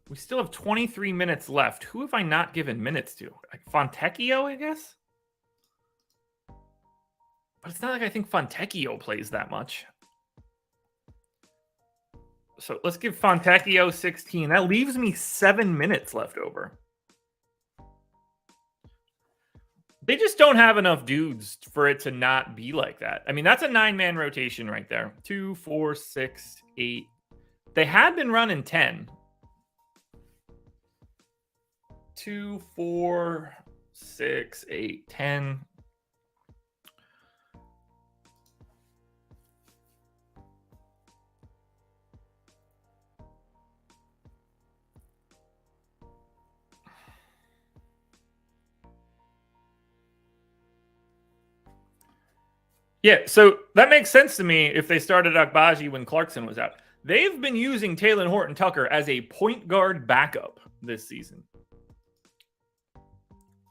We still have 23 minutes left. Who have I not given minutes to? Like Fontecchio, I guess? But it's not like I think Fontecchio plays that much. So let's give Fontecchio 16. That leaves me 7 minutes left over. They just don't have enough dudes for it to not be like that. I mean, that's a 9-man rotation right there. 2, 4, 6, 8. They had been running 10. 2, 4, 6, 8, 10. Yeah, so that makes sense to me if they started Agbaji when Clarkson was out. They've been using Talen Horton-Tucker as a point guard backup this season.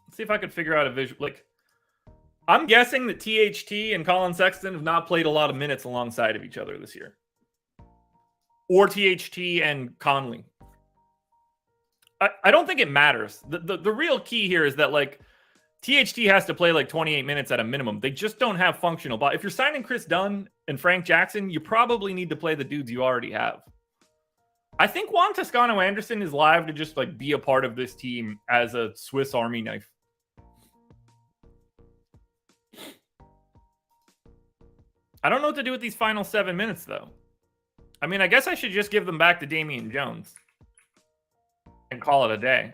Let's see if I could figure out a visual. Like, I'm guessing that THT and Colin Sexton have not played a lot of minutes alongside of each other this year. Or THT and Conley. I don't think it matters. The real key here is that, like, THT has to play like 28 minutes at a minimum. They just don't have functional. But if you're signing Chris Dunn and Frank Jackson, you probably need to play the dudes you already have. I think Juan Toscano-Anderson is live to just like be a part of this team as a Swiss Army knife. I don't know what to do with these final 7 minutes, though. I mean, I guess I should just give them back to Damian Jones and call it a day.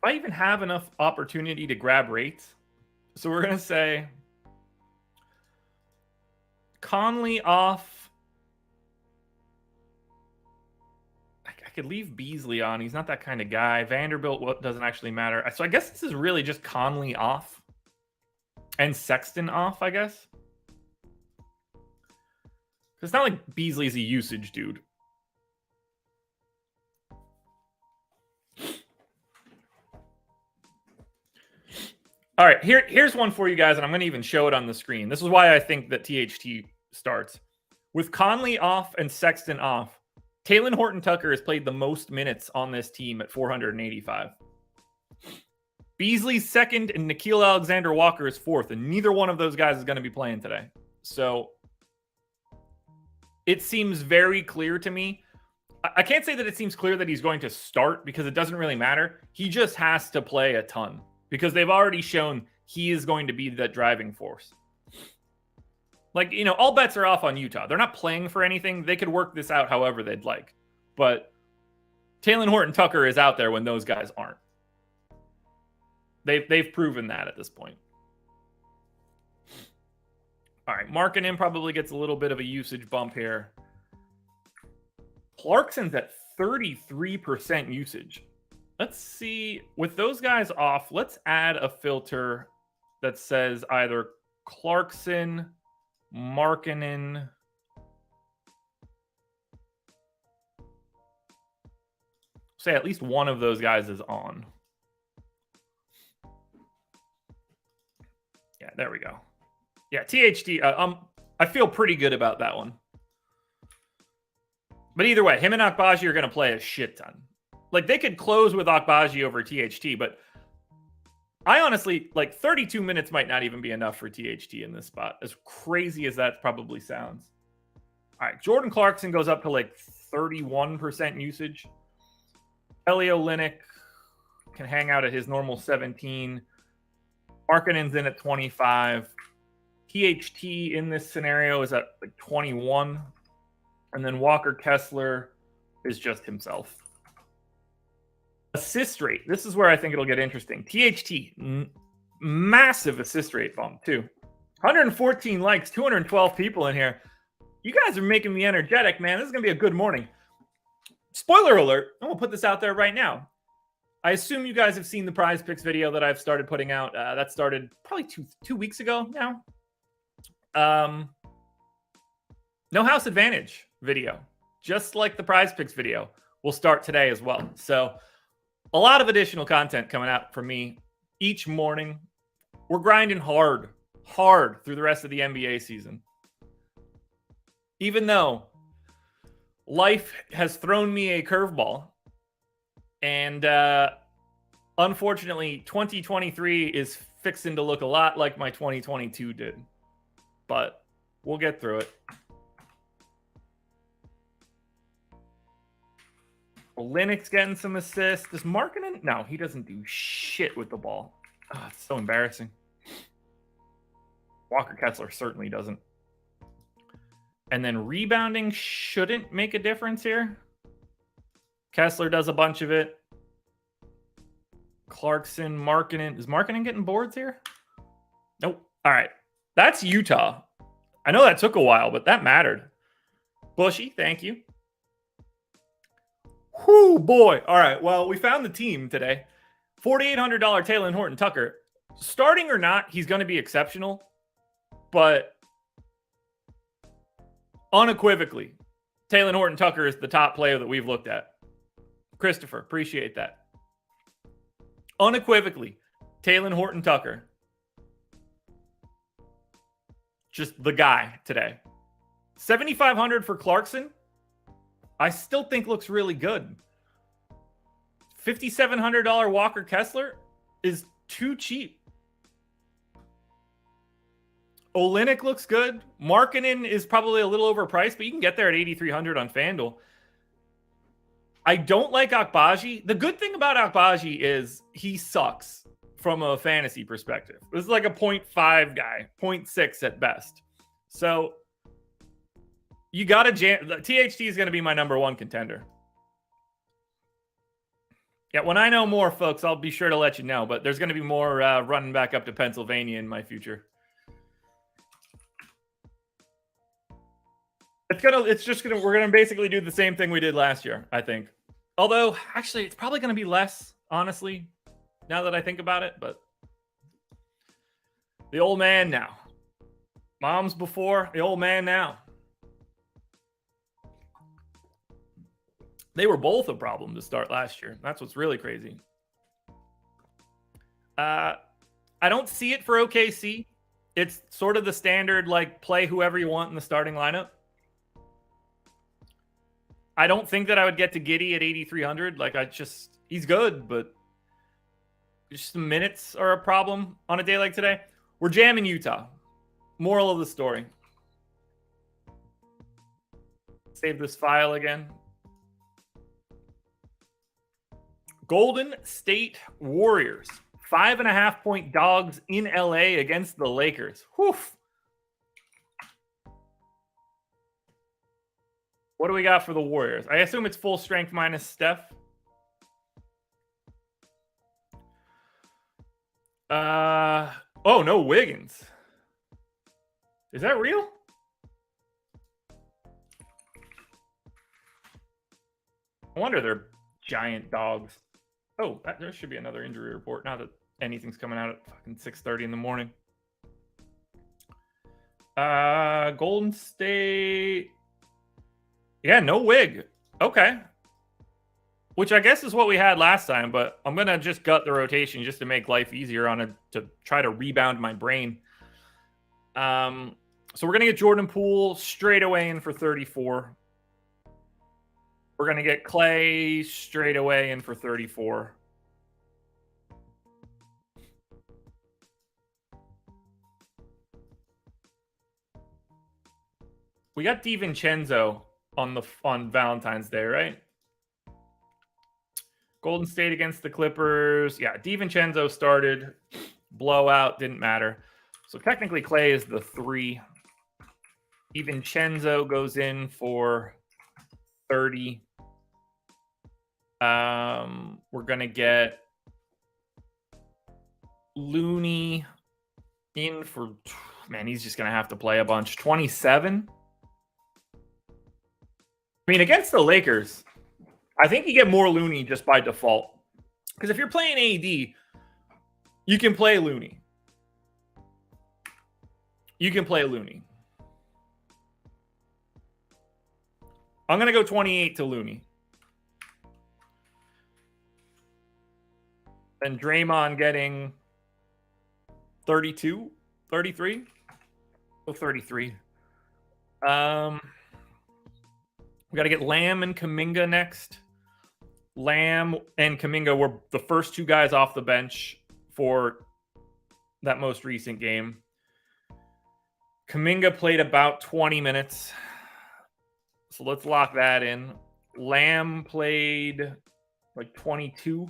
I even have enough opportunity to grab rates. So we're going to say Conley off. I could leave Beasley on. He's not that kind of guy. Vanderbilt doesn't actually matter. So I guess this is really just Conley off and Sexton off, I guess. It's not like Beasley's a usage dude. All right, here's one for you guys, and I'm going to even show it on the screen. This is why I think that THT starts. With Conley off and Sexton off, Talen Horton-Tucker has played the most minutes on this team at 485. Beasley's second and Nickeil Alexander-Walker is fourth, and neither one of those guys is going to be playing today. So it seems very clear to me. I can't say that it seems clear that he's going to start because it doesn't really matter. He just has to play a ton, because they've already shown he is going to be that driving force. Like, you know, all bets are off on Utah. They're not playing for anything. They could work this out however they'd like. But Talen Horton-Tucker is out there when those guys aren't. They've proven that at this point. All right, Markkanen probably gets a little bit of a usage bump here. Clarkson's at 33% usage. Let's see, with those guys off, let's add a filter that says either Clarkson, Markkanen. Say at least one of those guys is on. Yeah, there we go. Yeah, THT, I feel pretty good about that one. But either way, him and Agbaji are going to play a shit ton. Like, they could close with Agbaji over THT, but I honestly, like, 32 minutes might not even be enough for THT in this spot, as crazy as that probably sounds. All right, Jordan Clarkson goes up to, like, 31% usage. Kelly Olynyk can hang out at his normal 17. Markkanen's in at 25. THT in this scenario is at, like, 21. And then Walker Kessler is just himself. Assist rate. This is where I think it'll get interesting. THT, massive assist rate bump, too. 114 likes, 212 people in here. You guys are making me energetic, man. This is going to be a good morning. Spoiler alert. I'm going to put this out there right now. I assume you guys have seen the Prize Picks video that I've started putting out. That started probably two weeks ago now. No house advantage video, just like the Prize Picks video, will start today as well. So a lot of additional content coming out from me each morning. We're grinding hard hard through the rest of the NBA season. Even though life has thrown me a curveball, and unfortunately, 2023 is fixing to look a lot like my 2022 did. But we'll get through it. Linux getting some assists. Does Markkanen? No, he doesn't do shit with the ball. Oh, it's so embarrassing. Walker Kessler certainly doesn't. And then rebounding shouldn't make a difference here. Kessler does a bunch of it. Clarkson, Markkanen. Is Markkanen getting boards here? Nope. All right. That's Utah. I know that took a while, but that mattered. Bushy, thank you. Whoo, boy. All right. Well, we found the team today. $4,800 Talen Horton-Tucker. Starting or not, he's going to be exceptional. But unequivocally, Talen Horton-Tucker is the top player that we've looked at. Christopher, appreciate that. Unequivocally, Talen Horton-Tucker. Just the guy today. 7,500 for Clarkson. I still think looks really good. $5,700 Walker Kessler is too cheap. Olynyk looks good. Markkanen is probably a little overpriced, but you can get there at 8,300 on FanDuel. I don't like Akbaji. The good thing about Akbaji is he sucks from a fantasy perspective. This is like a 0.5 guy, 0.6 at best. So you got to jam. THT is going to be my number one contender. Yeah, when I know more, folks, I'll be sure to let you know. But there's going to be more running back up to Pennsylvania in my future. We're gonna basically do the same thing we did last year, I think. Although, actually, it's probably gonna be less, honestly, now that I think about it. But the old man now. Mom's before, the old man now. They were both a problem to start last year. That's what's really crazy. I don't see it for OKC. It's sort of the standard, like, play whoever you want in the starting lineup. I don't think that I would get to Giddey at 8,300. Like, he's good, but just the minutes are a problem on a day like today. We're jamming Utah. Moral of the story. Save this file again. Golden State Warriors. 5.5-point dogs in LA against the Lakers. Whew. What do we got for the Warriors? I assume it's full strength minus Steph. Oh, no Wiggins. Is that real? I wonder they're giant dogs. Oh, there should be another injury report. Now that anything's coming out at fucking 6:30 in the morning. Golden State. Yeah, no Wig. Okay. Which I guess is what we had last time, but I'm going to just gut the rotation just to make life easier on it, to try to rebound my brain. So we're going to get Jordan Poole straight away in for 34. We're going to get Clay straight away in for 34. We got DiVincenzo on Valentine's Day, right? Golden State against the Clippers. Yeah, DiVincenzo started. Blowout, didn't matter. So technically Clay is the 3. DiVincenzo goes in for 30. We're going to get Looney in for, man, he's just going to have to play a bunch. 27. I mean, against the Lakers, I think you get more Looney just by default. Because if you're playing AD, you can play Looney. You can play Looney. I'm going to go 28 to Looney. And Draymond getting 32. 33? Go 33. We got to get Lamb and Kuminga next. Lamb and Kuminga were the first two guys off the bench for that most recent game. Kuminga played about 20 minutes. So let's lock that in. Lamb played like 22.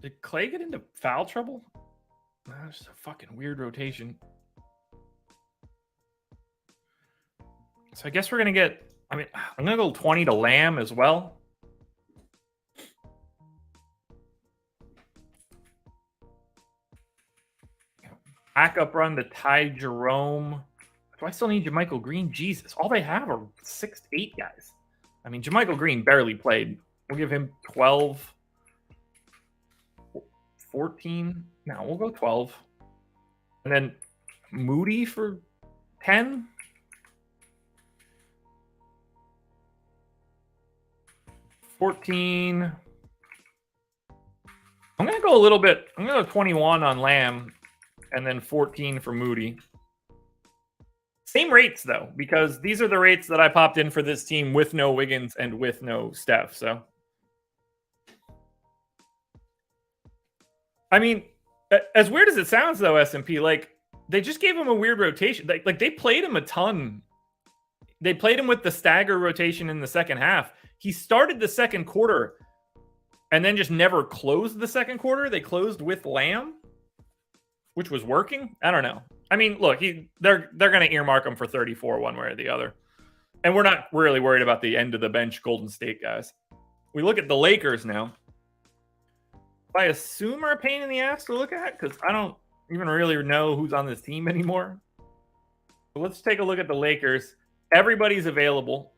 Did Clay get into foul trouble? That's just a fucking weird rotation. So I guess we're going to get... I mean, I'm going to go 20 to Lamb as well. Backup run to Ty Jerome. Do I still need JaMychal Green? Jesus. All they have are 6'8" guys. I mean, JaMychal Green barely played. We'll give him 12... 14. No, we'll go 12. And then Moody for 10. $14. I'm going to go a little bit. I'm going to go 21 on Lamb and then 14 for Moody. Same rates, though, because these are the rates that I popped in for this team with no Wiggins and with no Steph. So, I mean, as weird as it sounds, though, S&P, like, they just gave him a weird rotation. Like they played him a ton. They played him with the stagger rotation in the second half. He started the second quarter and then just never closed the second quarter. They closed with Lamb, which was working. I don't know. I mean, look, they're going to earmark him for 34 one way or the other. And we're not really worried about the end of the bench Golden State guys. We look at the Lakers now. I assume are a pain in the ass to look at because I don't even really know who's on this team anymore. So let's take a look at the Lakers. Everybody's available.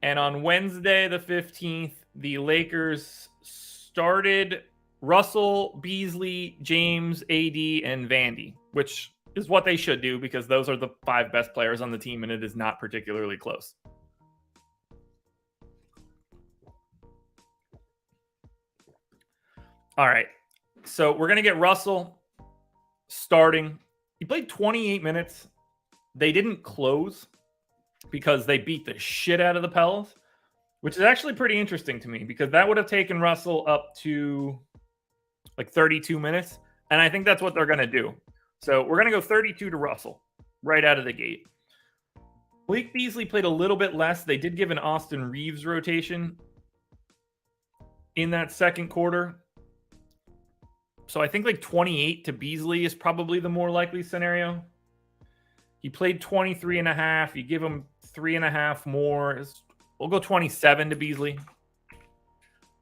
And on Wednesday, the 15th, the Lakers started Russell, Beasley, James, AD, and Vandy, which is what they should do because those are the 5 best players on the team, and it is not particularly close. All right, so we're going to get Russell starting. He played 28 minutes. They didn't close because they beat the shit out of the Pels, which is actually pretty interesting to me because that would have taken Russell up to like 32 minutes, and I think that's what they're going to do. So we're going to go 32 to Russell right out of the gate. Malik Beasley played a little bit less. They did give an Austin Reeves rotation in that second quarter. So I think like 28 to Beasley is probably the more likely scenario. He played 23 and a half. You give him 3.5 more. We'll go 27 to Beasley. I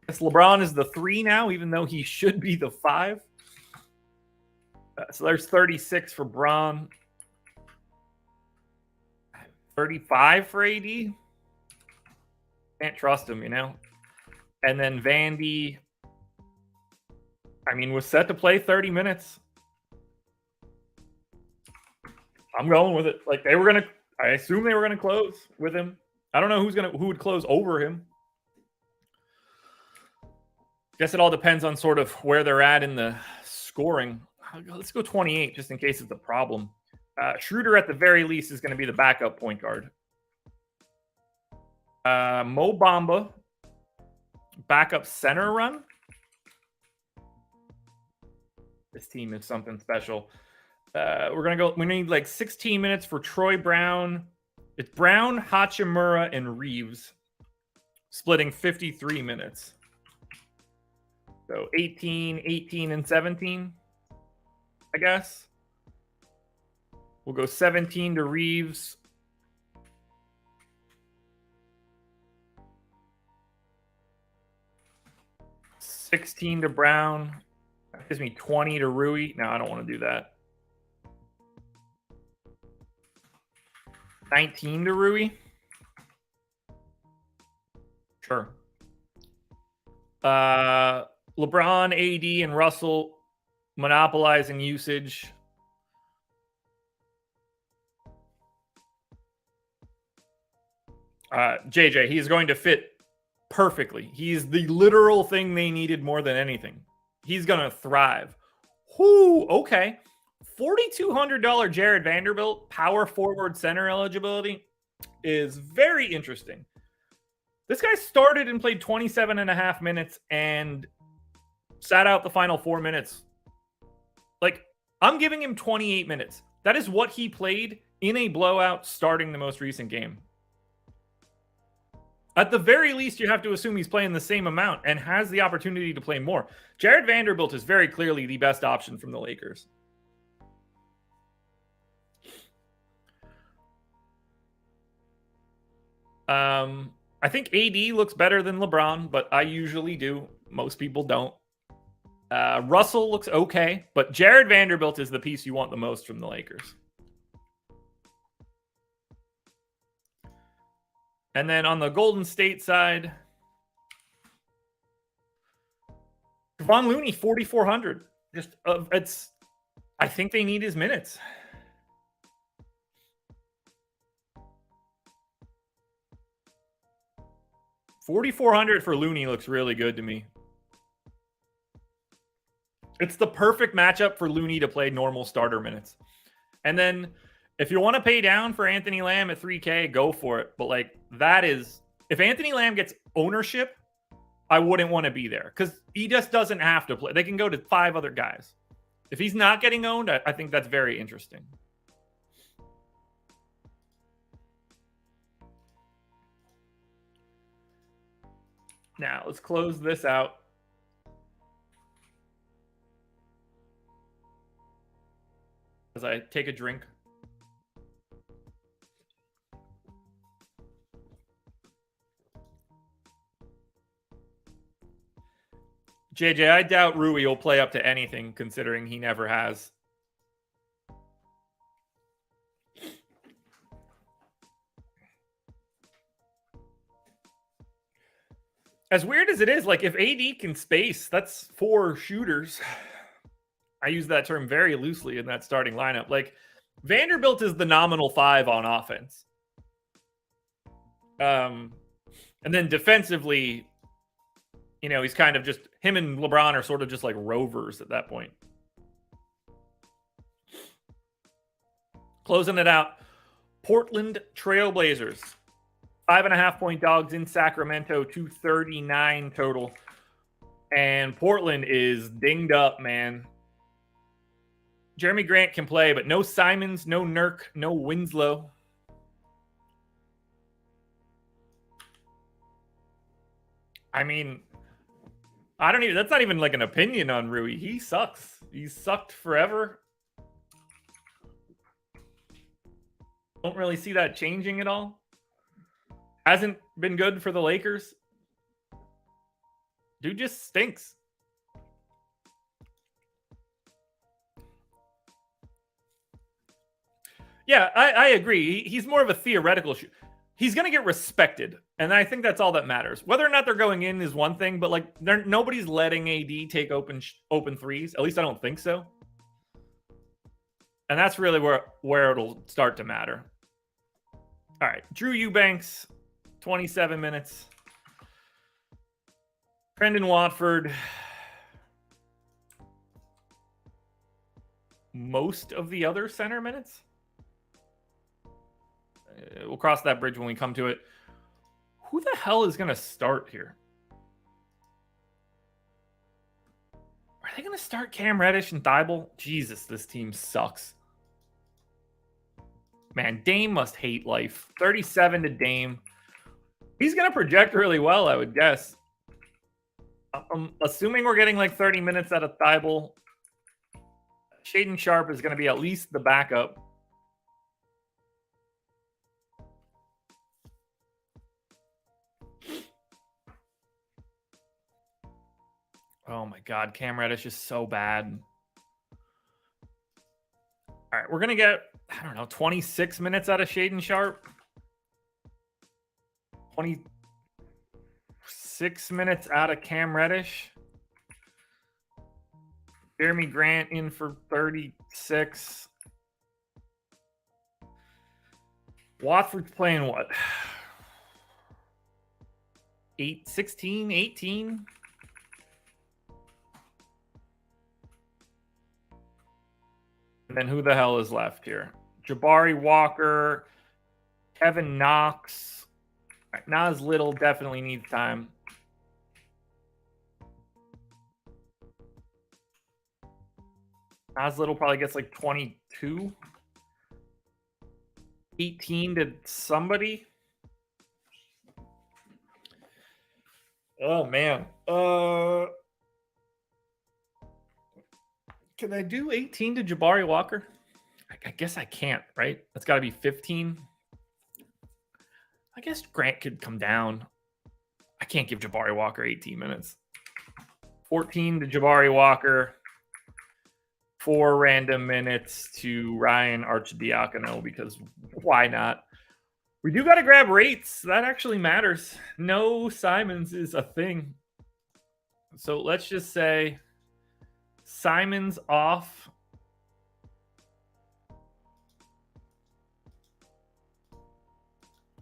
guess LeBron is the 3 now, even though he should be the 5. So there's 36 for Bron. 35 for AD. Can't trust him, you know. And then Vandy, I mean, was set to play 30 minutes. I'm going with it. Like they were gonna, I assume they were gonna close with him. I don't know who would close over him. Guess it all depends on sort of where they're at in the scoring. Let's go 28 just in case it's a problem. Schroeder at the very least is going to be the backup point guard. Mo Bamba, backup center run. This team is something special. We're going to go. We need like 16 minutes for Troy Brown. It's Brown, Hachimura, and Reeves splitting 53 minutes. So 18, 18, and 17, I guess. We'll go 17 to Reeves. $16 to Brown. That gives me 20 to Rui. No, I don't want to do that. 19 to Rui. Sure. LeBron, AD, and Russell monopolizing usage. JJ, he's going to fit perfectly. He's the literal thing they needed more than anything. He's going to thrive. Whoo, okay. $4,200 Jared Vanderbilt power forward center eligibility is very interesting. This guy started and played 27 and a half minutes and sat out the final 4 minutes. Like, I'm giving him 28 minutes. That is what he played in a blowout starting the most recent game. At the very least, you have to assume he's playing the same amount and has the opportunity to play more. Jared Vanderbilt is very clearly the best option from the Lakers. I think AD looks better than LeBron, but I usually do. Most people don't. Russell looks okay, but Jared Vanderbilt is the piece you want the most from the Lakers. And then on the Golden State side, Kevon Looney, 4,400. I think they need his minutes. $4,400 for Looney looks really good to me. It's the perfect matchup for Looney to play normal starter minutes. And then if you want to pay down for Anthony Lamb at 3K, go for it. But like, that is, if Anthony Lamb gets ownership, I wouldn't want to be there because he just doesn't have to play. They can go to 5 other guys. If he's not getting owned, I think that's very interesting. Now, let's close this out. As I take a drink. JJ, I doubt Rui will play up to anything, considering he never has. As weird as it is, like, if AD can space, that's 4 shooters. I use that term very loosely in that starting lineup. Like, Vanderbilt is the nominal 5 on offense. And then defensively, you know, he's kind of just, him and LeBron are sort of just like rovers at that point. Closing it out, Portland Trailblazers. 5.5-point dogs in Sacramento, 239 total. And Portland is dinged up, man. Jeremy Grant can play, but no Simons, no Nurk, no Winslow. I mean, that's not even like an opinion on Rui. He sucks. He's sucked forever. Don't really see that changing at all. Hasn't been good for the Lakers. Dude just stinks. Yeah, I agree. He's more of a theoretical shooter. He's going to get respected, and I think that's all that matters. Whether or not they're going in is one thing, but like, nobody's letting AD take open threes. At least I don't think so. And that's really where it'll start to matter. All right, Drew Eubanks, 27 minutes. Brendan Watford, most of the other center minutes. We'll cross that bridge when we come to it. Who the hell is going to start here? Are they going to start Cam Reddish and Thibault? Jesus, this team sucks. Man, Dame must hate life. 37 to Dame. He's going to project really well, I would guess. I'm assuming we're getting like 30 minutes out of Thibault. Shaden Sharp is going to be at least the backup. Oh my God, Cam Reddish is so bad. All right, we're going to get, I don't know, 26 minutes out of Shaden Sharp. 26 minutes out of Cam Reddish. Jeremy Grant in for 36. Watford's playing what? 16, 18. And then who the hell is left here? Jabari Walker, Kevin Knox. Right, Nas Little definitely needs time. Nas Little probably gets like 22. 18 to somebody. Oh, man. Can I do 18 to Jabari Walker? I guess I can't, right? That's got to be 15. I guess Grant could come down. I can't give Jabari Walker 18 minutes. 14 to Jabari Walker. 4 random minutes to Ryan Arcidiacono, because why not? We do got to grab rates. That actually matters. No Simons is a thing. So let's just say Simons off.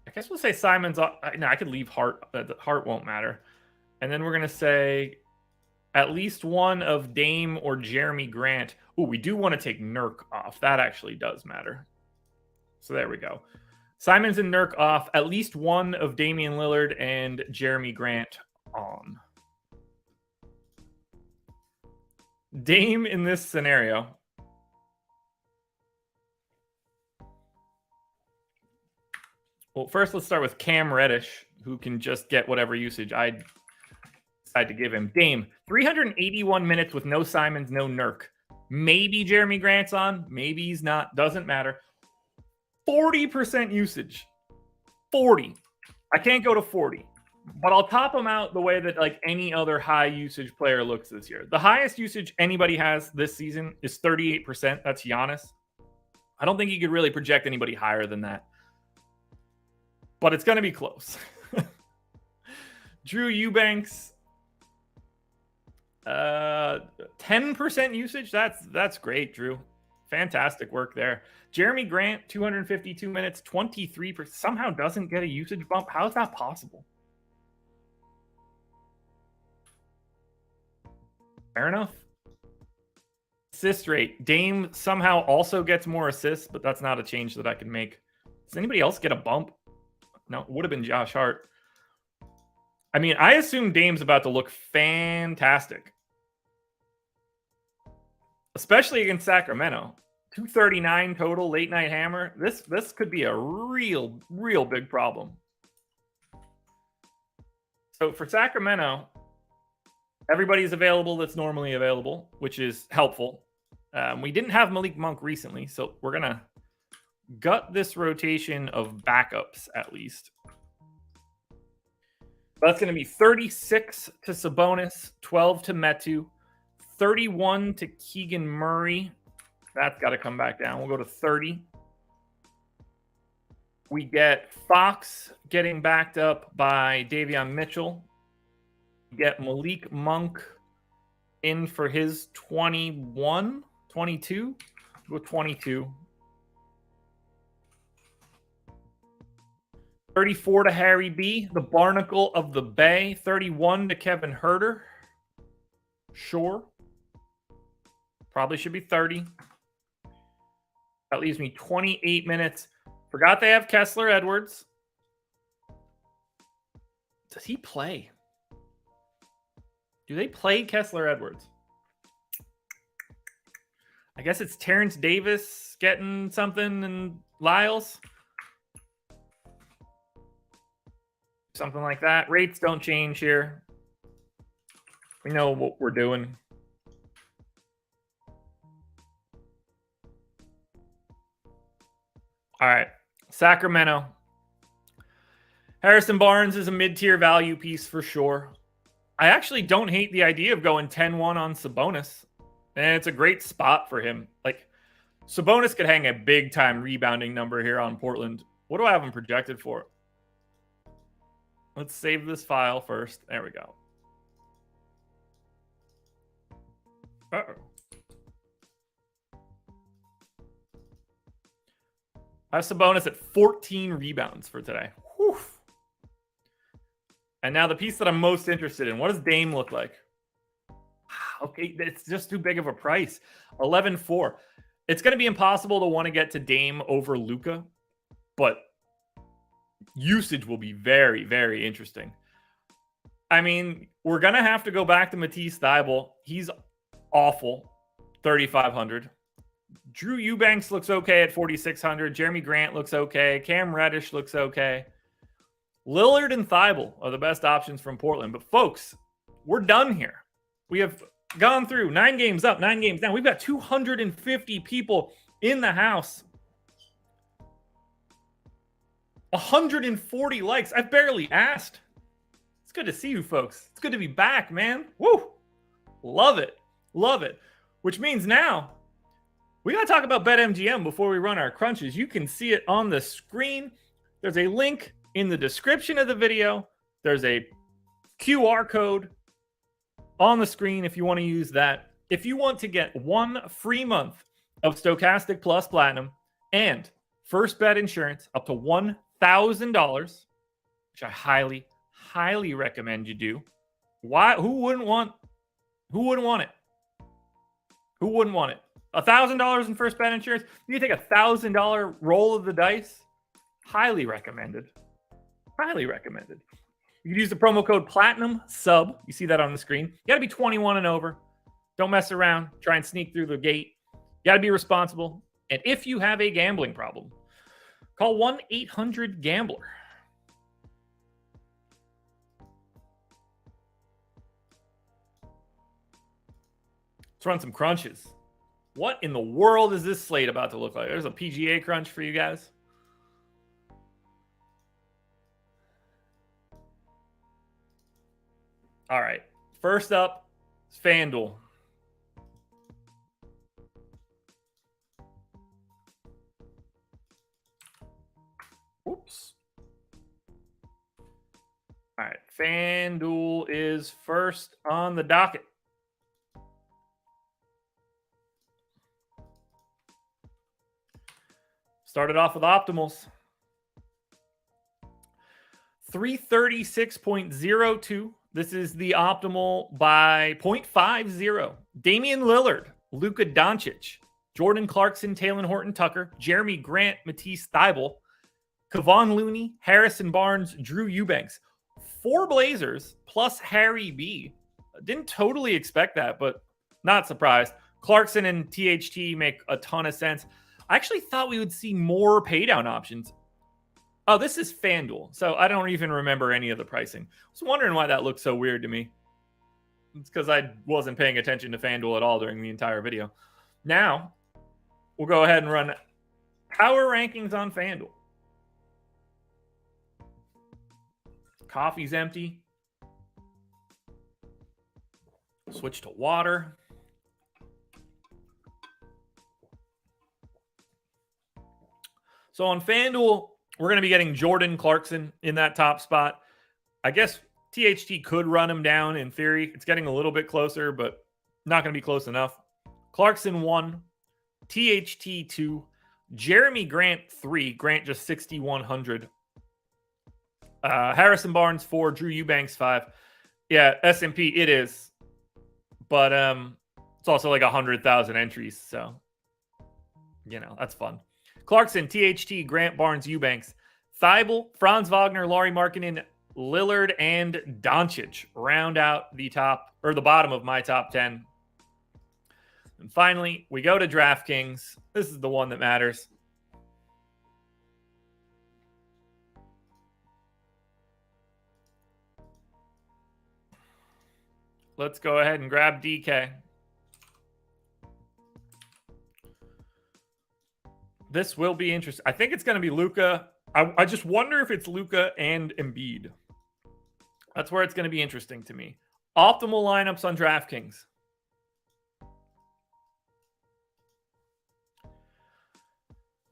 I guess we'll say Simons off. No, I could leave Hart. Hart won't matter. And then we're going to say at least one of Dame or Jeremy Grant. Oh, we do want to take Nurk off. That actually does matter. So there we go. Simons and Nurk off. At least one of Damian Lillard and Jeremy Grant on. Dame in this scenario. Well, first let's start with Cam Reddish, who can just get whatever usage I decide to give him. Dame, 381 minutes with no Simons, no Nurk. Maybe Jeremy Grant's on. Maybe he's not. Doesn't matter. 40% usage. 40. I can't go to 40. But I'll top him out the way that like any other high usage player looks this year. The highest usage anybody has this season is 38%. That's Giannis. I don't think you could really project anybody higher than that. But it's going to be close. Drew Eubanks, 10% usage. That's great, Drew. Fantastic work there. Jeremy Grant, 252 minutes, 23%. Somehow doesn't get a usage bump. How is that possible? Fair enough. Assist rate. Dame somehow also gets more assists, but that's not a change that I can make. Does anybody else get a bump? No, it would have been Josh Hart. I mean, I assume Dame's about to look fantastic. Especially against Sacramento. 239 total, late night hammer. This could be a real big problem. So for Sacramento, everybody's available that's normally available, which is helpful. We didn't have Malik Monk recently, so we're going to gut this rotation of backups at least. That's going to be 36 to Sabonis, 12 to Metu, 31 to Keegan Murray. That's got to come back down. We'll go to 30. We get Fox getting backed up by Davion Mitchell. We get Malik Monk in for his 21, 22. We'll go 22. 34 to Harry B, the Barnacle of the Bay. 31 to Kevin Huerter. Sure. Probably should be 30. That leaves me 28 minutes. Forgot they have Kessler Edwards. Does he play? Do they play Kessler Edwards? I guess it's Terrence Davis getting something and Lyles. Something like that. Rates don't change here. We know what we're doing. All right. Sacramento. Harrison Barnes is a mid-tier value piece for sure. I actually don't hate the idea of going 10-1 on Sabonis. And it's a great spot for him. Like, Sabonis could hang a big-time rebounding number here on Portland. What do I have him projected for? Let's save this file first. There we go. Uh-oh. I have Sabonis at 14 rebounds for today. Whew. And now the piece that I'm most interested in. What does Dame look like? Okay, it's just too big of a price. 11.4. It's going to be impossible to want to get to Dame over Luka, but usage will be very, very interesting. I mean, we're going to have to go back to Matisse Thybulle. He's awful. 3,500. Drew Eubanks looks okay at 4,600. Jeremy Grant looks okay. Cam Reddish looks okay. Lillard and Thybulle are the best options from Portland. But folks, we're done here. We have gone through 9 games up, 9 games down. We've got 250 people in the house. 140 likes. I've barely asked. It's good to see you folks. It's good to be back, man. Woo! Love it. Love it. Which means now we got to talk about BetMGM before we run our crunches. You can see it on the screen. There's a link in the description of the video. There's a QR code on the screen if you want to use that. If you want to get 1 free month of Stokastic Plus Platinum and first bet insurance up to $1,000, which I highly, highly recommend you do. Why? Who wouldn't want it? Who wouldn't want it? $1,000 in first bet insurance. You take $1,000 roll of the dice. Highly recommended. Highly recommended. You can use the promo code Platinum Sub. You see that on the screen. You got to be 21 and over. Don't mess around. Try and sneak through the gate. You got to be responsible. And if you have a gambling problem, call 1-800-GAMBLER. Let's run some crunches. What in the world is this slate about to look like? There's a PGA crunch for you guys. All right. First up is FanDuel. Oops. All right. FanDuel is first on the docket. Started off with optimals. 336.02. This is the optimal by 0.50. Damian Lillard, Luka Doncic, Jordan Clarkson, Talen Horton-Tucker, Jeremy Grant, Matisse Thybulle, Kevon Looney, Harrison Barnes, Drew Eubanks. 4 Blazers plus Harry B. Didn't totally expect that, but not surprised. Clarkson and THT make a ton of sense. I actually thought we would see more paydown options. Oh, this is FanDuel, so I don't even remember any of the pricing. I was wondering why that looked so weird to me. It's because I wasn't paying attention to FanDuel at all during the entire video. Now, we'll go ahead and run power rankings on FanDuel. Coffee's empty. Switch to water. So on FanDuel, we're going to be getting Jordan Clarkson in that top spot. I guess THT could run him down in theory. It's getting a little bit closer, but not going to be close enough. Clarkson 1, THT 2, Jeremy Grant 3, Grant just 6,100. Harrison Barnes 4, Drew Eubanks 5. Yeah, S&P it is, but it's also like 100,000 entries, so you know that's fun. Clarkson, THT, Grant, Barnes, Eubanks, Thybulle, Franz Wagner, Lauri Markkanen, Lillard, and Doncic round out the top or the bottom of my top 10. And finally, we go to DraftKings. This is the one that matters. Let's go ahead and grab DK. This will be interesting. I think it's going to be Luka. I just wonder if it's Luka and Embiid. That's where it's going to be interesting to me. Optimal lineups on DraftKings.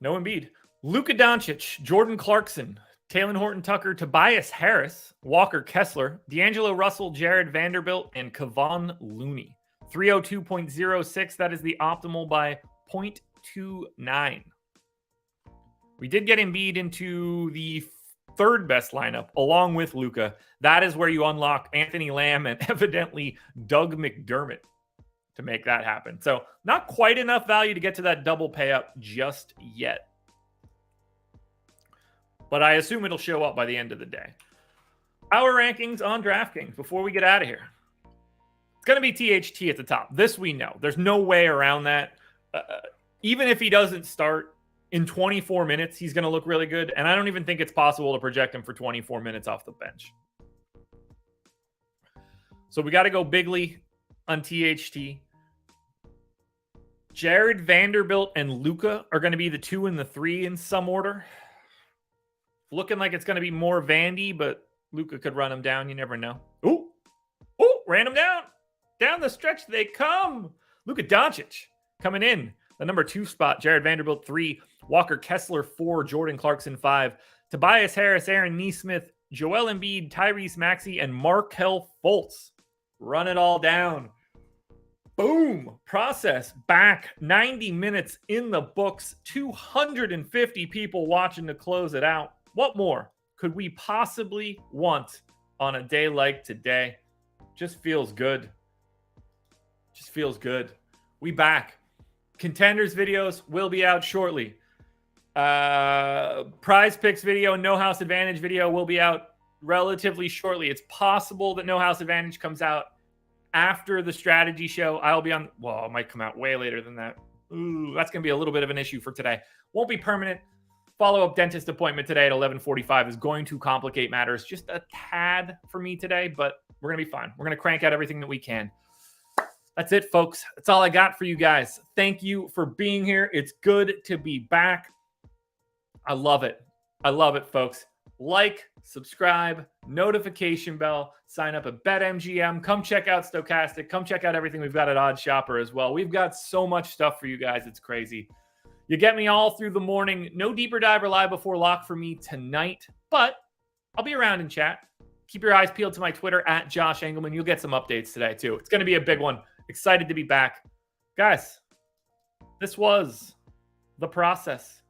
No Embiid. Luka Doncic, Jordan Clarkson, Talen Horton-Tucker, Tobias Harris, Walker Kessler, D'Angelo Russell, Jared Vanderbilt, and Kevon Looney. 302.06. That is the optimal by 0.29. We did get Embiid into the third best lineup along with Luka. That is where you unlock Anthony Lamb and evidently Doug McDermott to make that happen. So not quite enough value to get to that double pay up just yet. But I assume it'll show up by the end of the day. Our rankings on DraftKings before we get out of here. It's going to be THT at the top. This we know. There's no way around that. Even if he doesn't start in 24 minutes, he's going to look really good. And I don't even think it's possible to project him for 24 minutes off the bench. So we got to go bigly on THT. Jared Vanderbilt and Luka are going to be the 2 and the 3 in some order. Looking like it's going to be more Vandy, but Luka could run him down. You never know. Ooh, ran him down. Down the stretch they come. Luka Doncic coming in. The number 2 spot. Jared Vanderbilt 3. Walker Kessler 4. Jordan Clarkson 5. Tobias Harris, Aaron Nesmith, Joel Embiid, Tyrese Maxey, and Markelle Fultz. Run it all down. Boom. Process back. 90 minutes in the books. 250 people watching to close it out. What more could we possibly want on a day like today? Just feels good. Just feels good. We back. Contenders videos will be out shortly. Prize picks video, no house advantage video will be out relatively shortly. It's possible that no house advantage comes out after the strategy show. I'll be on, well, it might come out way later than that. Ooh, that's going to be a little bit of an issue for today. Won't be permanent. Follow-up dentist appointment today at 11:45 is going to complicate matters just a tad for me today, but we're going to be fine. We're going to crank out everything that we can. That's it, folks. That's all I got for you guys. Thank you for being here. It's good to be back. I love it. I love it, folks. Like, subscribe, notification bell, sign up at BetMGM. Come check out Stokastic. Come check out everything we've got at ODDSSHOPPER as well. We've got so much stuff for you guys. It's crazy. You get me all through the morning. No deeper dive or live before lock for me tonight, but I'll be around in chat. Keep your eyes peeled to my Twitter at Josh Engleman. You'll get some updates today too. It's going to be a big one. Excited to be back. Guys, this was The Process.